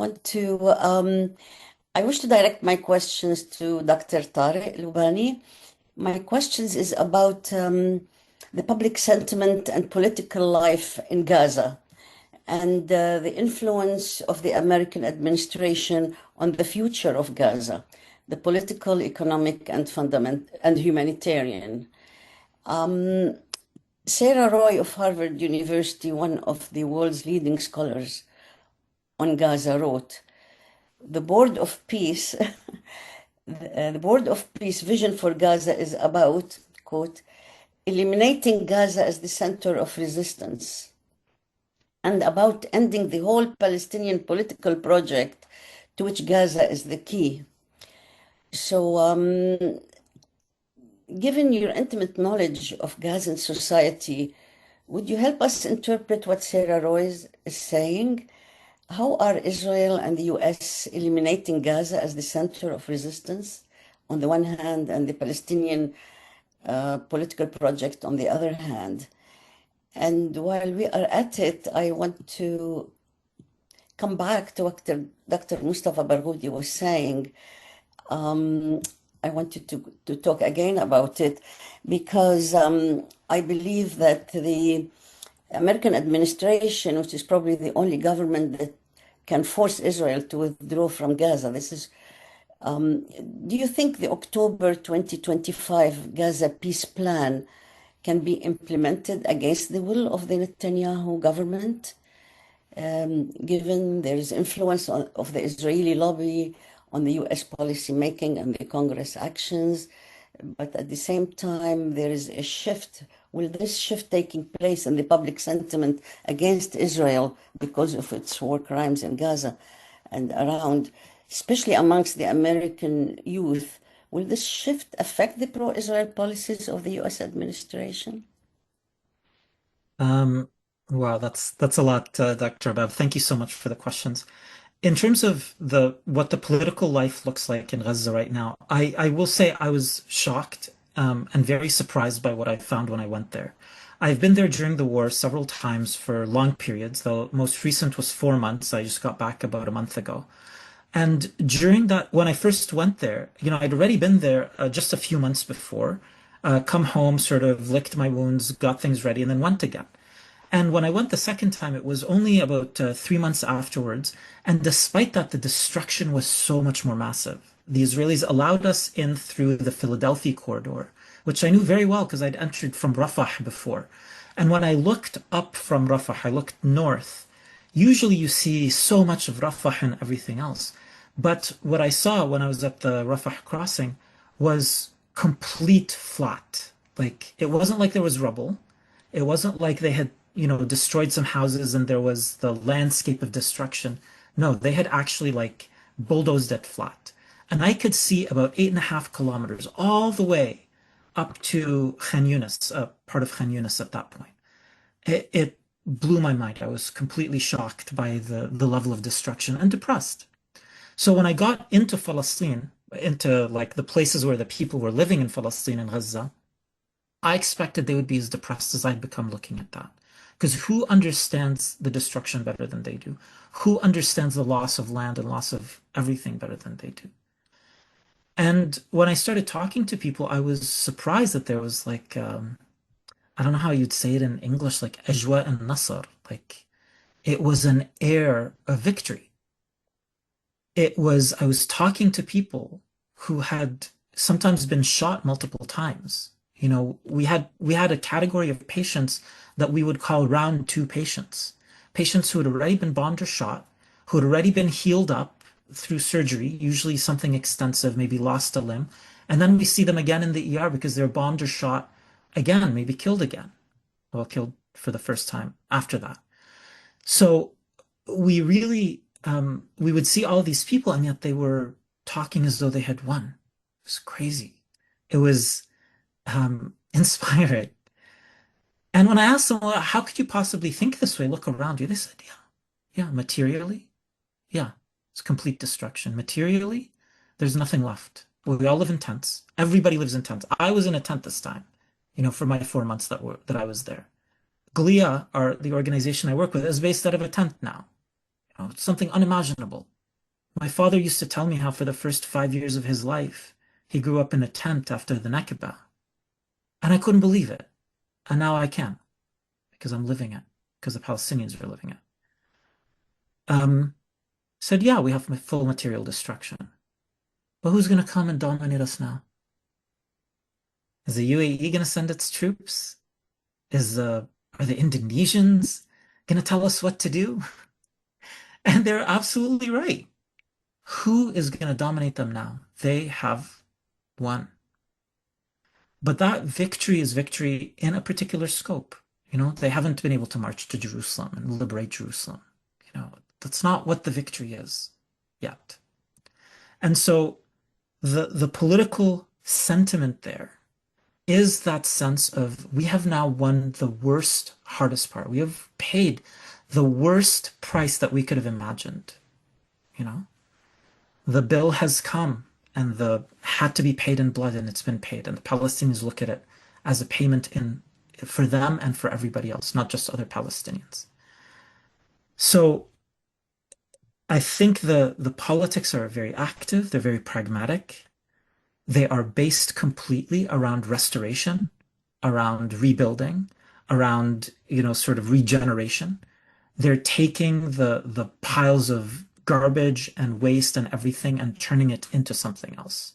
wish to direct my questions to Dr. Tariq Lubani. My questions is about the public sentiment and political life in Gaza and the influence of the American administration on the future of Gaza, the political, economic, and humanitarian. Sarah Roy of Harvard University, one of the world's leading scholars on Gaza, wrote, the Board of Peace, the Board of Peace vision for Gaza is about, quote, eliminating Gaza as the center of resistance and about ending the whole Palestinian political project to which Gaza is the key. So, given your intimate knowledge of Gazan society, would you help us interpret what Sarah Roy is saying? How are Israel and the US eliminating Gaza as the center of resistance on the one hand and the Palestinian political project on the other hand? And while we are at it, I want to come back to what Dr. Mustafa Barghouti was saying. I wanted to talk again about it because I believe that the American administration, which is probably the only government that can force Israel to withdraw from Gaza, do you think the October 2025 Gaza peace plan can be implemented against the will of the Netanyahu government, given there is influence of the Israeli lobby on the US policy making and the Congress actions, but at the same time there is a shift? Will this shift taking place in the public sentiment against Israel because of its war crimes in Gaza and around, especially amongst the American youth, will this shift affect the pro-Israel policies of the US administration? Wow, that's a lot, Dr. Abab. Thank you so much for the questions. In terms of what the political life looks like in Gaza right now, I will say I was shocked and very surprised by what I found when I went there. I've been there during the war several times for long periods. The most recent was 4 months. I just got back about a month ago. And during that, when I first went there, I'd already been there just a few months before, come home, sort of licked my wounds, got things ready, and then went again. And when I went the second time, it was only about 3 months afterwards. And despite that, the destruction was so much more massive. The Israelis allowed us in through the Philadelphia corridor, which I knew very well because I'd entered from Rafah before. And when I looked up from Rafah, I looked north. Usually you see so much of Rafah and everything else. But what I saw when I was at the Rafah crossing was complete flat. Like, it wasn't like there was rubble. It wasn't like they had, destroyed some houses and there was the landscape of destruction. No, they had actually like bulldozed it flat. And I could see about 8.5 kilometers all the way up to Khan Yunis, part of Khan Yunis at that point. It blew my mind. I was completely shocked by the level of destruction and depressed. So when I got into Palestine, into like the places where the people were living in Palestine and Gaza, I expected they would be as depressed as I'd become looking at that. Because who understands the destruction better than they do? Who understands the loss of land and loss of everything better than they do? And when I started talking to people, I was surprised that there was like, I don't know how you'd say it in English, like ajwa and nasr. Like, it was an air of victory. I was talking to people who had sometimes been shot multiple times. We had a category of patients that we would call round 2 patients. Patients who had already been bombed or shot, who had already been healed up through surgery, usually something extensive, maybe lost a limb. And then we see them again in the ER because they're bombed or shot again, maybe killed again. Well, killed for the first time after that. So we really, we would see all these people, and yet they were talking as though they had won. It was crazy. It was inspiring. And when I asked them, well, how could you possibly think this way? Look around you. They said, yeah, materially, yeah, it's complete destruction. Materially, there's nothing left. We all live in tents. Everybody lives in tents. I was in a tent this time, for my 4 months that I was there. GLIA, the organization I work with, is based out of a tent now. It's something unimaginable. My father used to tell me how for the first 5 years of his life, he grew up in a tent after the Nakba. And I couldn't believe it. And now I can, because I'm living it, because the Palestinians are living it. Said, yeah, we have full material destruction. But who's going to come and dominate us now? Is the UAE going to send its troops? Are the Indonesians going to tell us what to do? And they're absolutely right. Who is going to dominate them now? They have won. But that victory is victory in a particular scope. They haven't been able to march to Jerusalem and liberate Jerusalem. That's not what the victory is yet. And so the political sentiment there is that sense of we have now won the worst, hardest part. We have paid the worst price that we could have imagined. The bill has come and had to be paid in blood, and it's been paid. And the Palestinians look at it as a payment for them and for everybody else, not just other Palestinians. So I think the politics are very active, they're very pragmatic. They are based completely around restoration, around rebuilding, around, sort of regeneration. They're taking the piles of garbage and waste and everything and turning it into something else,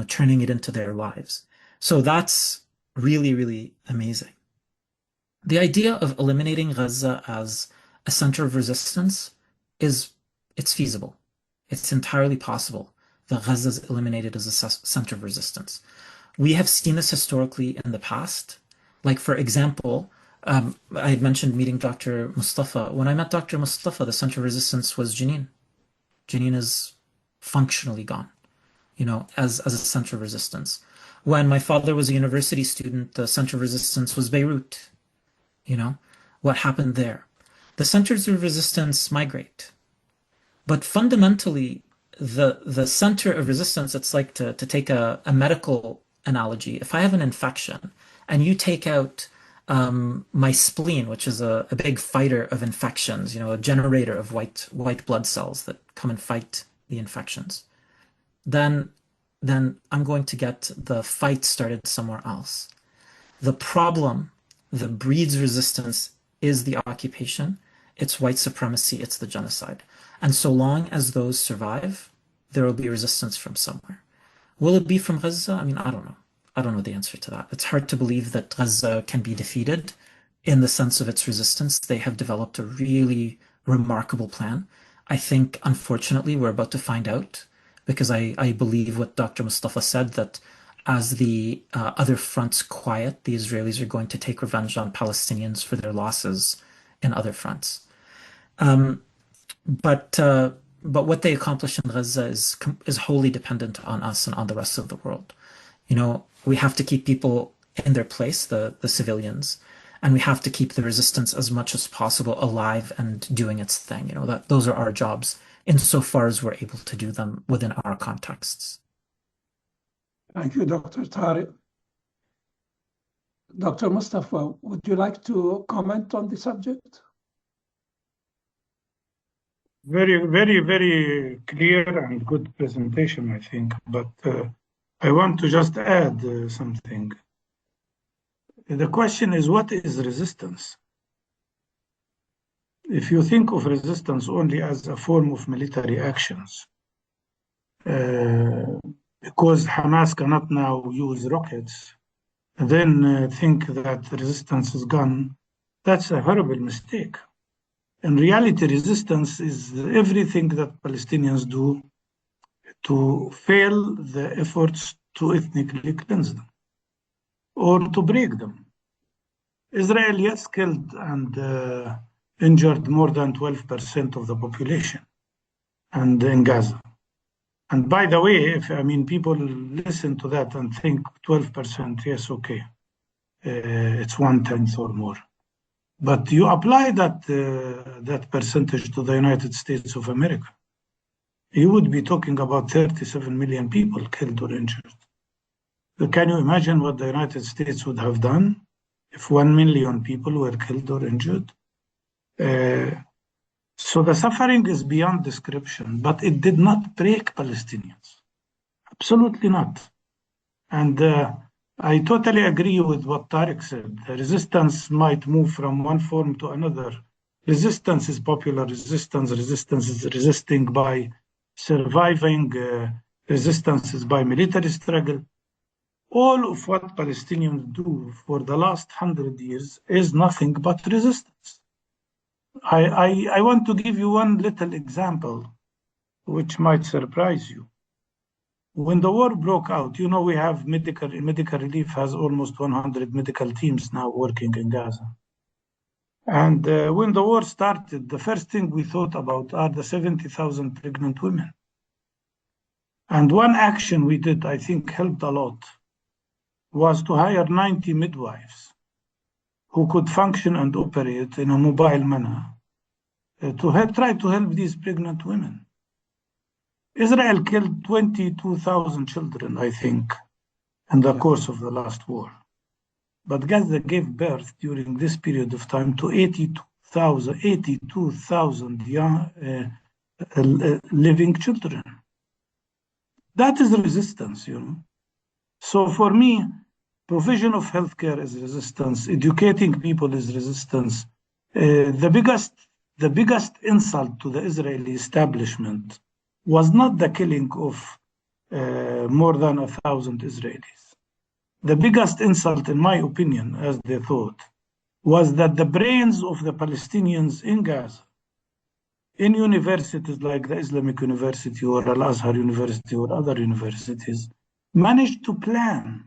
turning it into their lives. So that's really, really amazing. The idea of eliminating Gaza as a center of resistance it's feasible. It's entirely possible that Gaza is eliminated as a center of resistance. We have seen this historically in the past. Like, for example, I had mentioned meeting Dr. Mustafa. When I met Dr. Mustafa, the center of resistance was Jenin. Jenin is functionally gone, as a center of resistance. When my father was a university student, the center of resistance was Beirut. What happened there? The centers of resistance migrate. But fundamentally, the center of resistance, it's like to take a medical analogy. If I have an infection and you take out my spleen, which is a big fighter of infections, a generator of white blood cells that come and fight the infections, then I'm going to get the fight started somewhere else. The problem that breeds resistance is the occupation, it's white supremacy, it's the genocide. And so long as those survive, there will be resistance from somewhere. Will it be from Gaza? I mean, I don't know. I don't know the answer to that. It's hard to believe that Gaza can be defeated in the sense of its resistance. They have developed a really remarkable plan. I think, unfortunately, we're about to find out, because I believe what Dr. Mustafa said, that as the other fronts quiet, the Israelis are going to take revenge on Palestinians for their losses in other fronts. But what they accomplish in Gaza is wholly dependent on us and on the rest of the world. We have to keep people in their place, the civilians, and we have to keep the resistance as much as possible alive and doing its thing. Those are our jobs, insofar as we're able to do them within our contexts. Thank you, Dr. Tariq. Dr. Mustafa, would you like to comment on the subject? Very, very, very clear and good presentation, I think. But I want to just add something. The question is, what is resistance? If you think of resistance only as a form of military actions, because Hamas cannot now use rockets, then think that resistance is gone, that's a horrible mistake. In reality, resistance is everything that Palestinians do to fail the efforts to ethnically cleanse them or to break them. Israel, yes, killed and injured more than 12% of the population and in Gaza. And by the way, people listen to that and think 12%, yes, okay, it's 1/10 or more. But you apply that percentage to the United States of America, you would be talking about 37 million people killed or injured. Can you imagine what the United States would have done if 1 million people were killed or injured? So the suffering is beyond description, but it did not break Palestinians. Absolutely not. And I totally agree with what Tariq said. The resistance might move from one form to another. Resistance is popular resistance. Resistance is resisting by surviving. Resistance is by military struggle. All of what Palestinians do for the last 100 years is nothing but resistance. I want to give you one little example, which might surprise you. When the war broke out, we have medical relief has almost 100 medical teams now working in Gaza. And when the war started, the first thing we thought about are the 70,000 pregnant women. And one action we did, I think helped a lot, was to hire 90 midwives who could function and operate in a mobile manner to try to help these pregnant women. Israel killed 22,000 children, I think, in the course of the last war. But Gaza gave birth during this period of time to 82,000 young living children. That is resistance, So for me, provision of healthcare is resistance, educating people is resistance. The biggest insult to the Israeli establishment was not the killing of more than 1,000 Israelis. The biggest insult, in my opinion, as they thought, was that the brains of the Palestinians in Gaza, in universities like the Islamic University or Al-Azhar University or other universities, managed to plan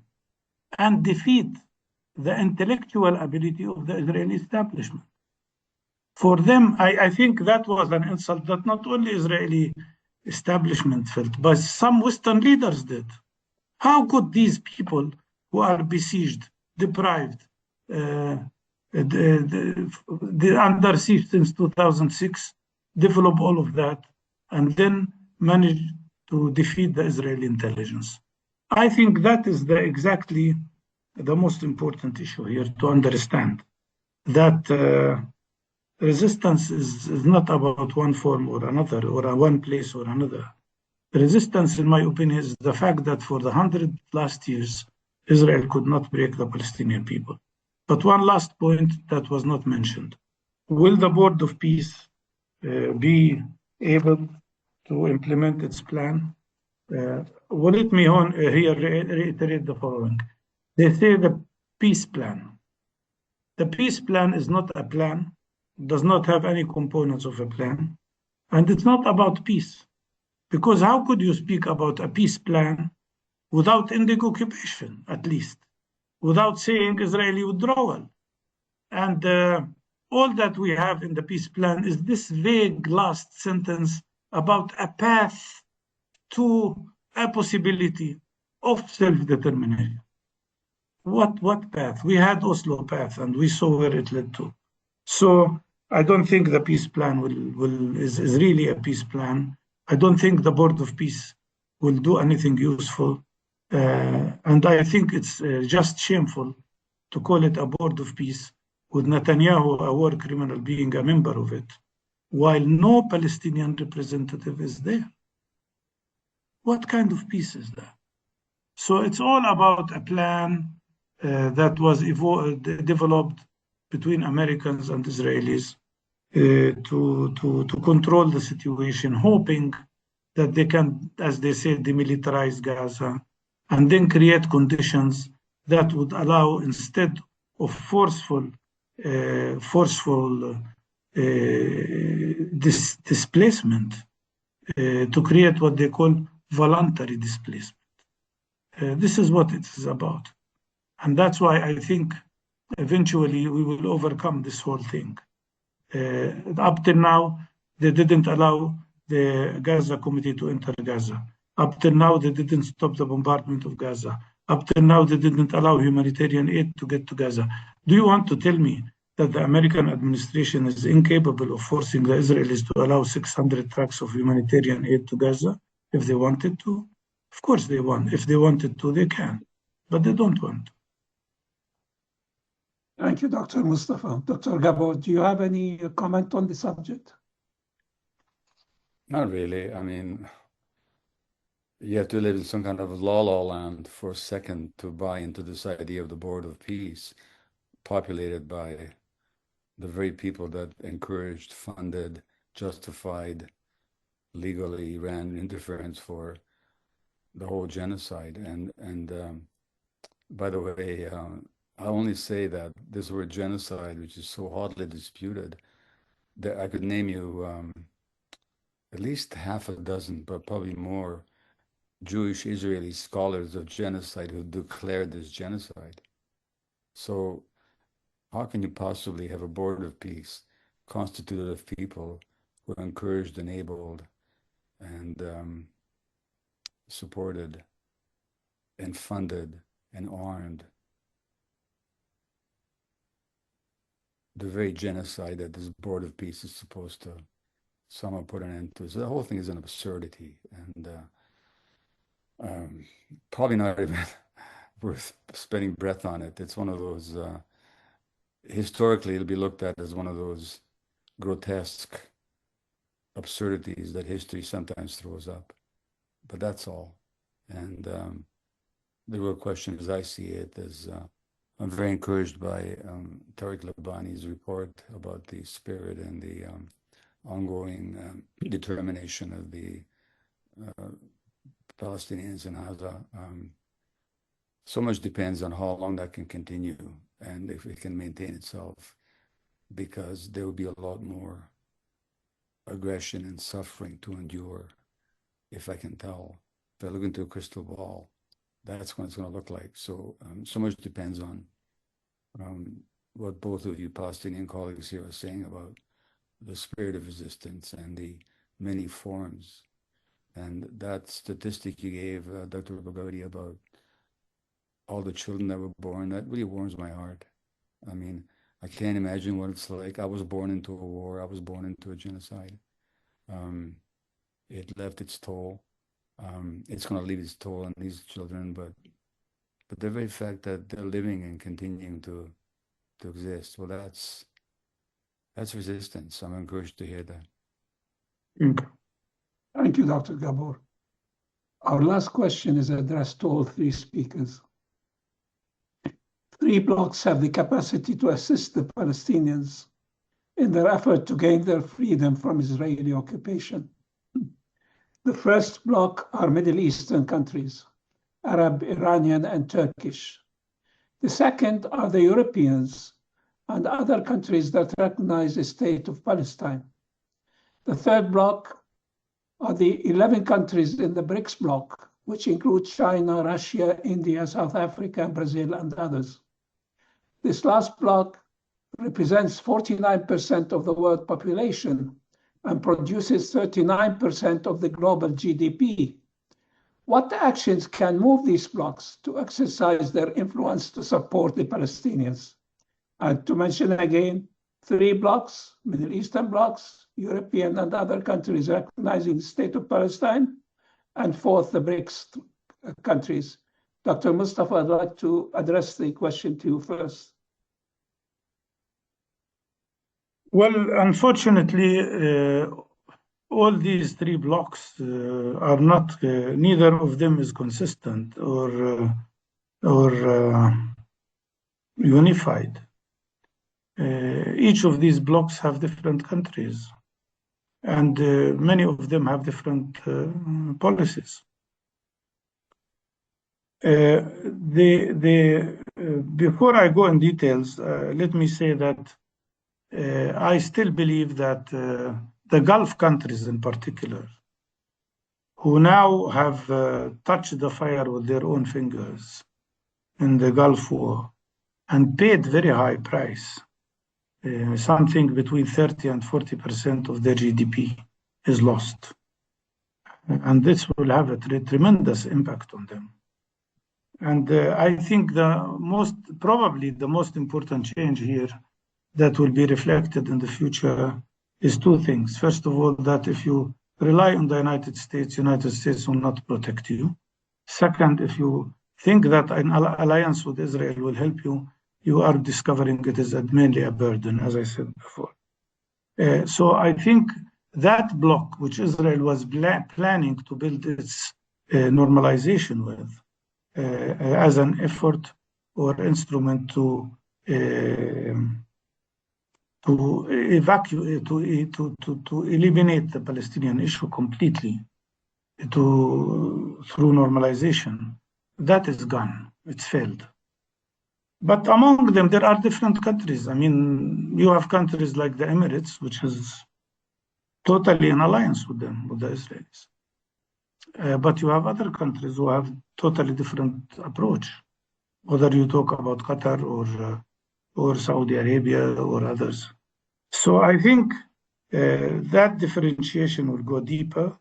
and defeat the intellectual ability of the Israeli establishment. For them, I think that was an insult that not only Israeli establishment felt, but some Western leaders did. How could these people who are besieged, deprived, under siege since 2006, develop all of that, and then manage to defeat the Israeli intelligence? I think that is exactly the most important issue here, to understand that resistance is not about one form or another, or one place or another. Resistance, in my opinion, is the fact that for the 100 last years, Israel could not break the Palestinian people. But one last point that was not mentioned. Will the Board of Peace be able to implement its plan? Let me here reiterate the following. They say the peace plan. The peace plan is not a plan, does not have any components of a plan, and it's not about peace. Because how could you speak about a peace plan without ending occupation, at least, without saying Israeli withdrawal? And all that we have in the peace plan is this vague last sentence about a path to a possibility of self-determination. What path? We had Oslo path, and we saw where it led to. So I don't think the peace plan is really a peace plan. I don't think the Board of Peace will do anything useful. And I think it's just shameful to call it a Board of Peace with Netanyahu, a war criminal, being a member of it, while no Palestinian representative is there. What kind of peace is that? So it's all about a plan that was developed between Americans and Israelis to control the situation, hoping that they can, as they say, demilitarize Gaza, and then create conditions that would allow, instead of forceful displacement, to create what they call voluntary displacement. This is what it is about. And that's why I think eventually we will overcome this whole thing. Up till now, they didn't allow the Gaza Committee to enter Gaza. Up till now, they didn't stop the bombardment of Gaza. Up till now, they didn't allow humanitarian aid to get to Gaza. Do you want to tell me that the American administration is incapable of forcing the Israelis to allow 600 trucks of humanitarian aid to Gaza if they wanted to? Of course they want. If they wanted to, they can. But they don't want to. Thank you, Dr. Mustafa. Dr. Gabor, do you have any comment on the subject? Not really. I mean, you have to live in some kind of la-la land for a second to buy into this idea of the Board of Peace, populated by the very people that encouraged, funded, justified, legally ran interference for the whole genocide. And by the way, I only say that this word genocide, which is so hotly disputed, that I could name you at least half a dozen, but probably more, Jewish Israeli scholars of genocide who declared this genocide. So how can you possibly have a Board of Peace constituted of people who are encouraged, enabled, and supported and funded and armed the very genocide that this Board of Peace is supposed to somehow put an end to? So the whole thing is an absurdity, and probably not even worth spending breath on it. It's one of those, historically, it'll be looked at as one of those grotesque absurdities that history sometimes throws up. But that's all. And real question, as I see it, is I'm very encouraged by Tariq Labani's report about the spirit and the ongoing determination of the Palestinians in Gaza. So much depends on how long that can continue and if it can maintain itself, because there will be a lot more aggression and suffering to endure, if I can tell. If I look into a crystal ball, that's what it's going to look like. So, so much depends on what both of you Palestinian colleagues here are saying about the spirit of resistance and the many forms. And that statistic you gave, Dr. Bagawdi, about all the children that were born, that really warms my heart. I mean, I can't imagine what it's like. I was born into a war. I was born into a genocide. It left its toll. It's going to leave its toll on these children, but the very fact that they're living and continuing to exist, well, that's resistance. I'm encouraged to hear that. Thank you, Dr. Gabor. Our last question is addressed to all three speakers. 3 blocs have the capacity to assist the Palestinians in their effort to gain their freedom from Israeli occupation. The first bloc are Middle Eastern countries, Arab, Iranian, and Turkish. The second are the Europeans and other countries that recognize the state of Palestine. The third bloc are the 11 countries in the BRICS bloc, which include China, Russia, India, South Africa, Brazil, and others. This last bloc represents 49% of the world population and produces 39% of the global GDP. What actions can move these blocs to exercise their influence to support the Palestinians? And to mention again, 3 blocs, Middle Eastern blocs, European and other countries recognizing the state of Palestine, and 4th, the BRICS countries. Dr. Mustafa, I'd like to address the question to you first. Well, unfortunately, all these 3 blocs are not, neither of them is consistent or unified. Each of these blocs have different countries, and many of them have different policies. Before I go in details, let me say that I still believe that the Gulf countries in particular, who now have touched the fire with their own fingers in the Gulf War and paid very high price, something between 30 and 40% of their GDP is lost. And this will have a tremendous impact on them. And I think probably the most important change here that will be reflected in the future is 2 things. First of all, that if you rely on the United States will not protect you. Second, if you think that an alliance with Israel will help you, you are discovering it is mainly a burden, as I said before. So I think that bloc, which Israel was planning to build its normalization with, as an effort or instrument to evacuate, to eliminate the Palestinian issue completely through normalization, that is gone. It's failed. But among them, there are different countries. I mean, you have countries like the Emirates, which is totally in alliance with them, with the Israelis. But you have other countries who have totally different approach, whether you talk about Qatar or Saudi Arabia or others. So I think that differentiation will go deeper.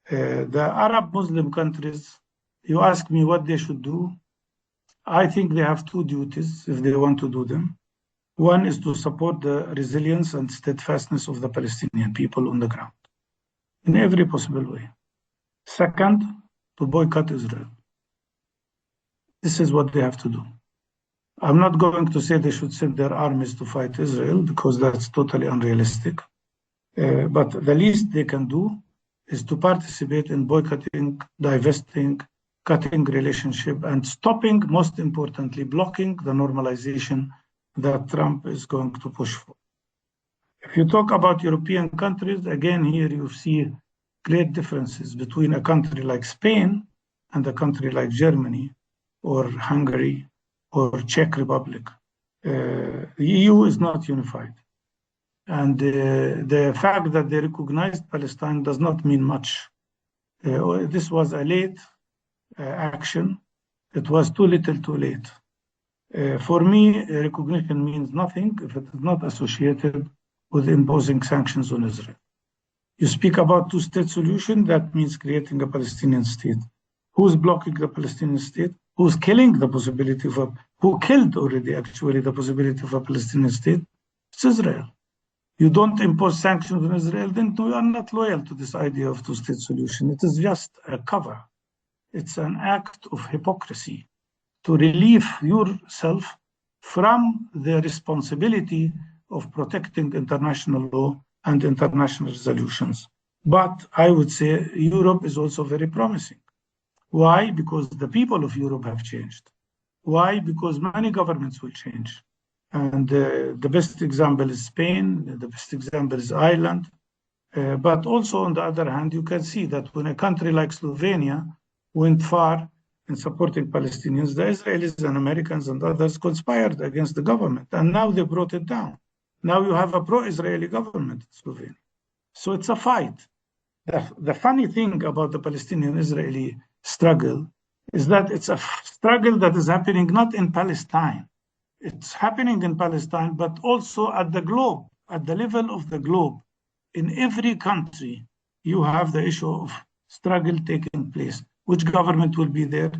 The Arab Muslim countries, you ask me what they should do. I think they have 2 duties if they want to do them. One is to support the resilience and steadfastness of the Palestinian people on the ground in every possible way. Second, to boycott Israel. This is what they have to do. I'm not going to say they should send their armies to fight Israel because that's totally unrealistic. But the least they can do is to participate in boycotting, divesting, cutting relationship, and stopping, most importantly, blocking the normalization that Trump is going to push for. If you talk about European countries, again, here you see great differences between a country like Spain and a country like Germany or Hungary or Czech Republic. The EU is not unified. And the fact that they recognized Palestine does not mean much. This was a late action. It was too little too late. For me, recognition means nothing if it is not associated with imposing sanctions on Israel. You speak about two-state solution, that means creating a Palestinian state. Who's blocking the Palestinian state? Who's killing the possibility of who killed already actually the possibility of a Palestinian state? It's Israel. You don't impose sanctions on Israel, then you are not loyal to this idea of two-state solution. It is just a cover. It's an act of hypocrisy to relieve yourself from the responsibility of protecting international law and international resolutions. But I would say Europe is also very promising. Why? Because the people of Europe have changed. Why? Because many governments will change. And the best example is Spain, the best example is Ireland. But also on the other hand, you can see that when a country like Slovenia went far in supporting Palestinians, the Israelis and Americans and others conspired against the government, and now they brought it down. Now you have a pro-Israeli government in Slovenia. So it's a fight. The funny thing about the Palestinian-Israeli struggle is that it's a struggle that is happening not in Palestine. It's happening in Palestine, but also at the globe, at the level of the globe. In every country, you have the issue of struggle taking place. Which government will be there?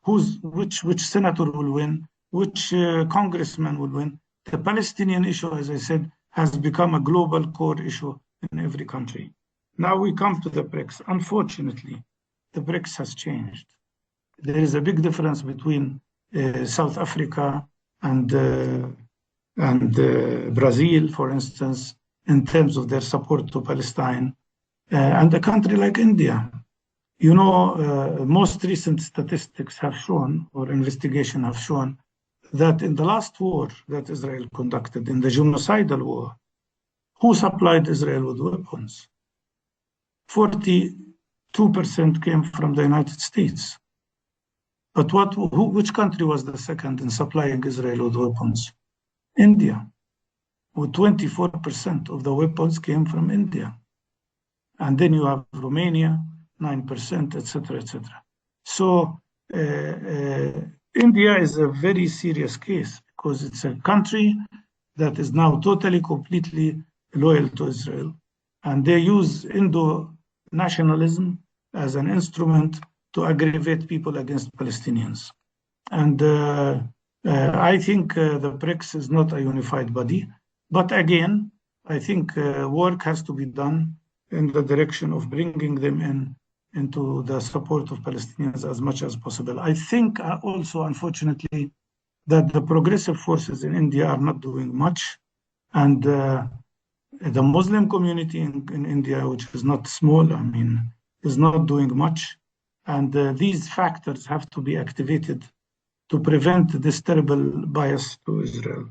Which senator will win? Which congressman will win? The Palestinian issue, as I said, has become a global core issue in every country. Now we come to the BRICS. Unfortunately, the BRICS has changed. There is a big difference between South Africa and Brazil, for instance, in terms of their support to Palestine, and a country like India. You know, most recent statistics have shown, or investigation have shown, that in the last war that Israel conducted, in the genocidal war, who supplied Israel with weapons? 42% came from the United States. But which country was the second in supplying Israel with weapons? India, with 24% of the weapons came from India. And then you have Romania, 9%, etc., etc. So India is a very serious case because it's a country that is now totally, completely loyal to Israel. And they use Indo-nationalism as an instrument to aggravate people against Palestinians. And I think the BRICS is not a unified body. But again, I think work has to be done in the direction of bringing them into the support of Palestinians as much as possible. I think also, unfortunately, that the progressive forces in India are not doing much. And the Muslim community in India, which is not small, I mean, is not doing much. And these factors have to be activated to prevent this terrible bias to Israel.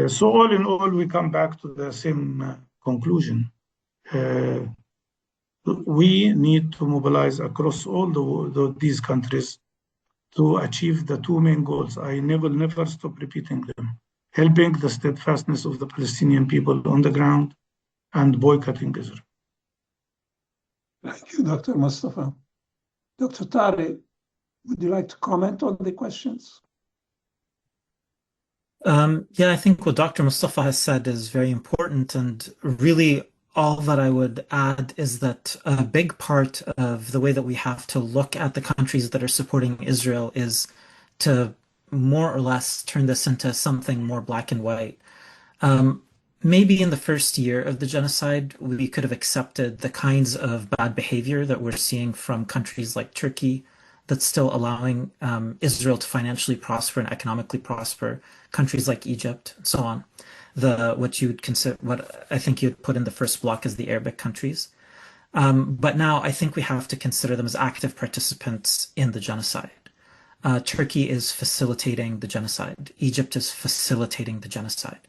So all in all, we come back to the same conclusion. We need to mobilize across all these countries to achieve the two main goals. I will never stop repeating them. Helping the steadfastness of the Palestinian people on the ground and boycotting Israel. Thank you, Dr. Mustafa. Dr. Tariq, would you like to comment on the questions? Yeah, I think what Dr. Mustafa has said is very important, and really all that I would add is that a big part of the way that we have to look at the countries that are supporting Israel is to more or less turn this into something more black and white. Maybe in the first year of the genocide, we could have accepted the kinds of bad behavior that we're seeing from countries like Turkey that's still allowing Israel to financially prosper and economically prosper, countries like Egypt, and so on. What I think you'd put in the first block as the Arabic countries. But now I think we have to consider them as active participants in the genocide. Turkey is facilitating the genocide. Egypt is facilitating the genocide.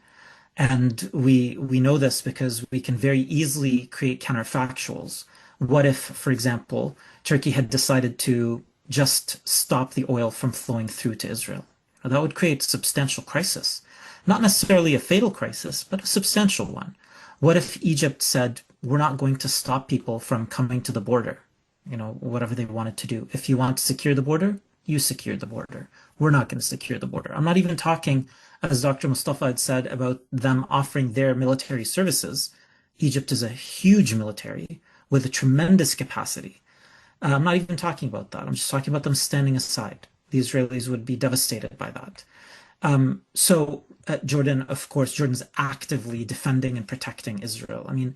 And we know this because we can very easily create counterfactuals. What if, for example, Turkey had decided to just stop the oil from flowing through to Israel? Now, that would create a substantial crisis. Not necessarily a fatal crisis, but a substantial one. What if Egypt said, we're not going to stop people from coming to the border? Whatever they wanted to do. If you want to secure the border, you secure the border. We're not going to secure the border. I'm not even talking, as Dr. Mustafa had said, about them offering their military services. Egypt is a huge military with a tremendous capacity. I'm not even talking about that. I'm just talking about them standing aside. The Israelis would be devastated by that. Jordan, of course, Jordan's actively defending and protecting Israel. I mean,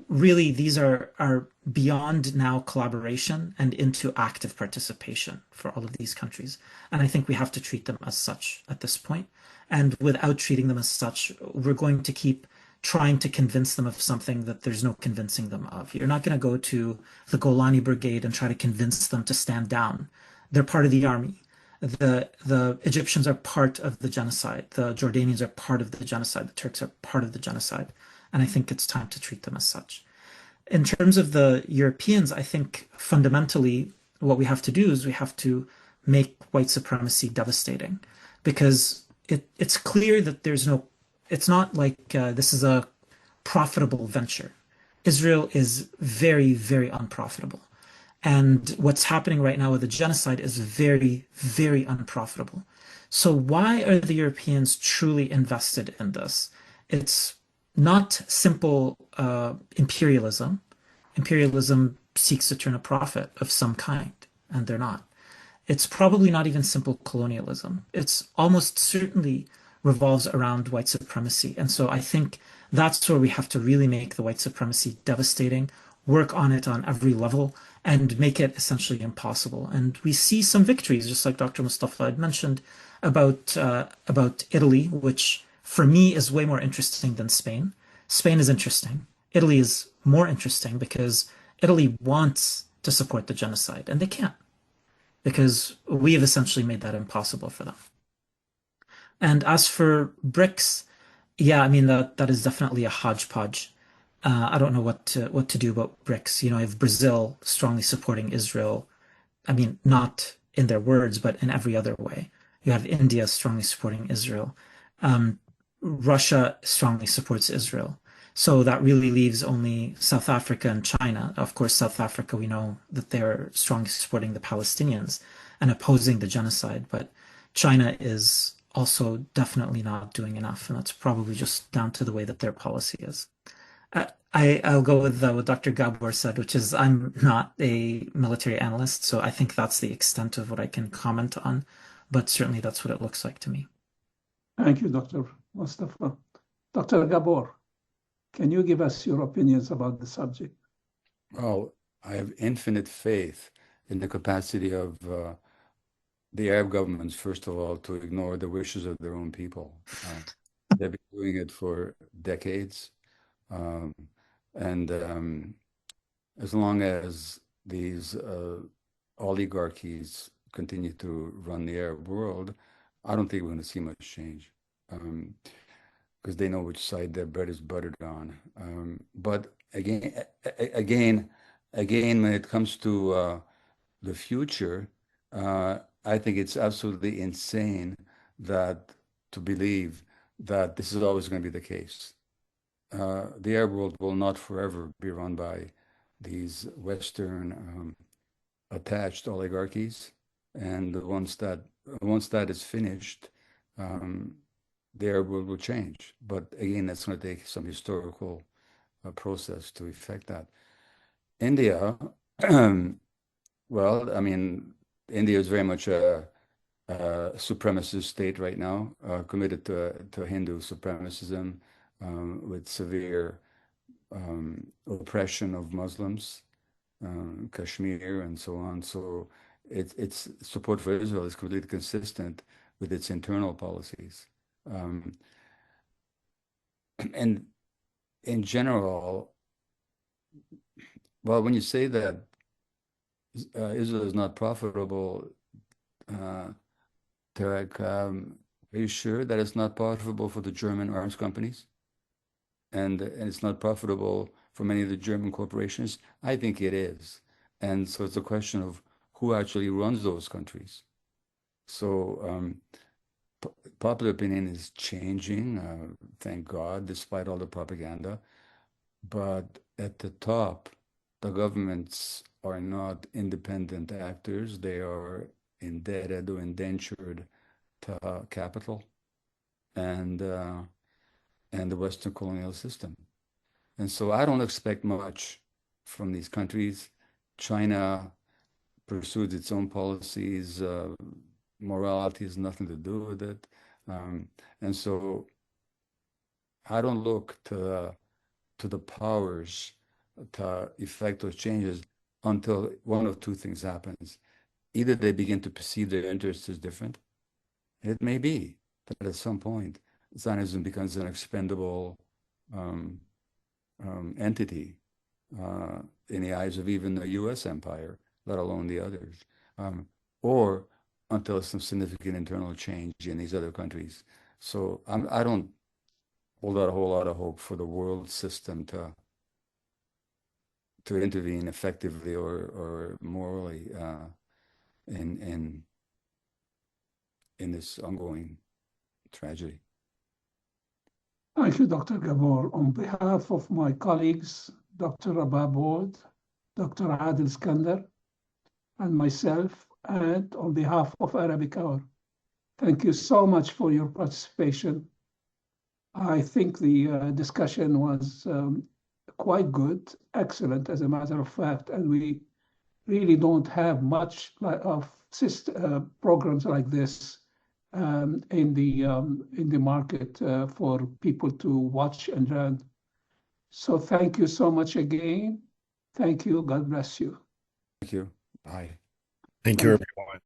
really, these are beyond now collaboration and into active participation for all of these countries. And I think we have to treat them as such at this point. And without treating them as such, we're going to keep trying to convince them of something that there's no convincing them of. You're not going to go to the Golani Brigade and try to convince them to stand down. They're part of the army. The Egyptians are part of the genocide. The Jordanians are part of the genocide. The Turks are part of the genocide. And I think it's time to treat them as such. In terms of the Europeans, I think fundamentally what we have to do is we have to make white supremacy devastating, because it's clear that it's not like this is a profitable venture. Israel is very, very unprofitable. And what's happening right now with the genocide is very, very unprofitable. So why are the Europeans truly invested in this? It's not simple imperialism. Imperialism seeks to turn a profit of some kind, and they're not. It's probably not even simple colonialism. It's almost certainly revolves around white supremacy. And so I think that's where we have to really make the white supremacy devastating, work on it on every level, and make it essentially impossible. And we see some victories, just like Dr. Mustafa had mentioned, about Italy, which for me is way more interesting than Spain. Spain is interesting. Italy is more interesting because Italy wants to support the genocide, and they can't, because we have essentially made that impossible for them. And as for BRICS, yeah, I mean that is definitely a hodgepodge. I don't know what to do about BRICS. I have Brazil strongly supporting Israel. I mean, not in their words, but in every other way. You have India strongly supporting Israel. Russia strongly supports Israel. So that really leaves only South Africa and China. Of course, South Africa, we know that they're strongly supporting the Palestinians and opposing the genocide, but China is also definitely not doing enough, and that's probably just down to the way that their policy is. I'll go with what Dr. Gabor said, which is I'm not a military analyst, so I think that's the extent of what I can comment on, but certainly that's what it looks like to me. Thank you, Dr. Mustafa. Dr. Gabor, can you give us your opinions about the subject? Well, I have infinite faith in the capacity of the Arab governments, first of all, to ignore the wishes of their own people. They've been doing it for decades. As long as these oligarchies continue to run the Arab world, I don't think we're going to see much change, because they know which side their bread is buttered on. But again, when it comes to the future, I think it's absolutely insane to believe that this is always going to be the case. The Arab world will not forever be run by these Western attached oligarchies, and once that is finished, the Arab world will change. But again, that's going to take some historical process to effect that. India, well, I mean, India is very much a supremacist state right now, committed to Hindu supremacism, with severe oppression of Muslims, Kashmir, and so on. So its support for Israel is completely consistent with its internal policies. And in general, Well, when you say that Israel is not profitable, Tarek, are you sure that it's not profitable for the German arms companies? And it's not profitable for many of the German corporations? I think it is. And so it's a question of who actually runs those countries. So popular opinion is changing, thank God, despite all the propaganda. But at the top, the governments are not independent actors. They are indebted or indentured to capital and the Western colonial system. And so I don't expect much from these countries. China pursues its own policies. Morality has nothing to do with it. And so I don't look to the powers to effect those changes until one of two things happens. Either they begin to perceive their interests as different. It may be that at some point Zionism becomes an expendable entity in the eyes of even the U.S. empire, let alone the others, or until some significant internal change in these other countries. So I don't hold out a whole lot of hope for the world system to intervene effectively or morally in this ongoing tragedy. Thank you, Dr. Gabor. On behalf of my colleagues, Dr. Rabab Ward, Dr. Adil Skandar, and myself, and on behalf of Arabic Hour, thank you so much for your participation. I think the discussion was quite good, excellent as a matter of fact, and we really don't have much of programs like this in the market for people to watch and learn. So thank you so much again. Thank you. God bless you. Thank you. Bye. Thank you, everyone.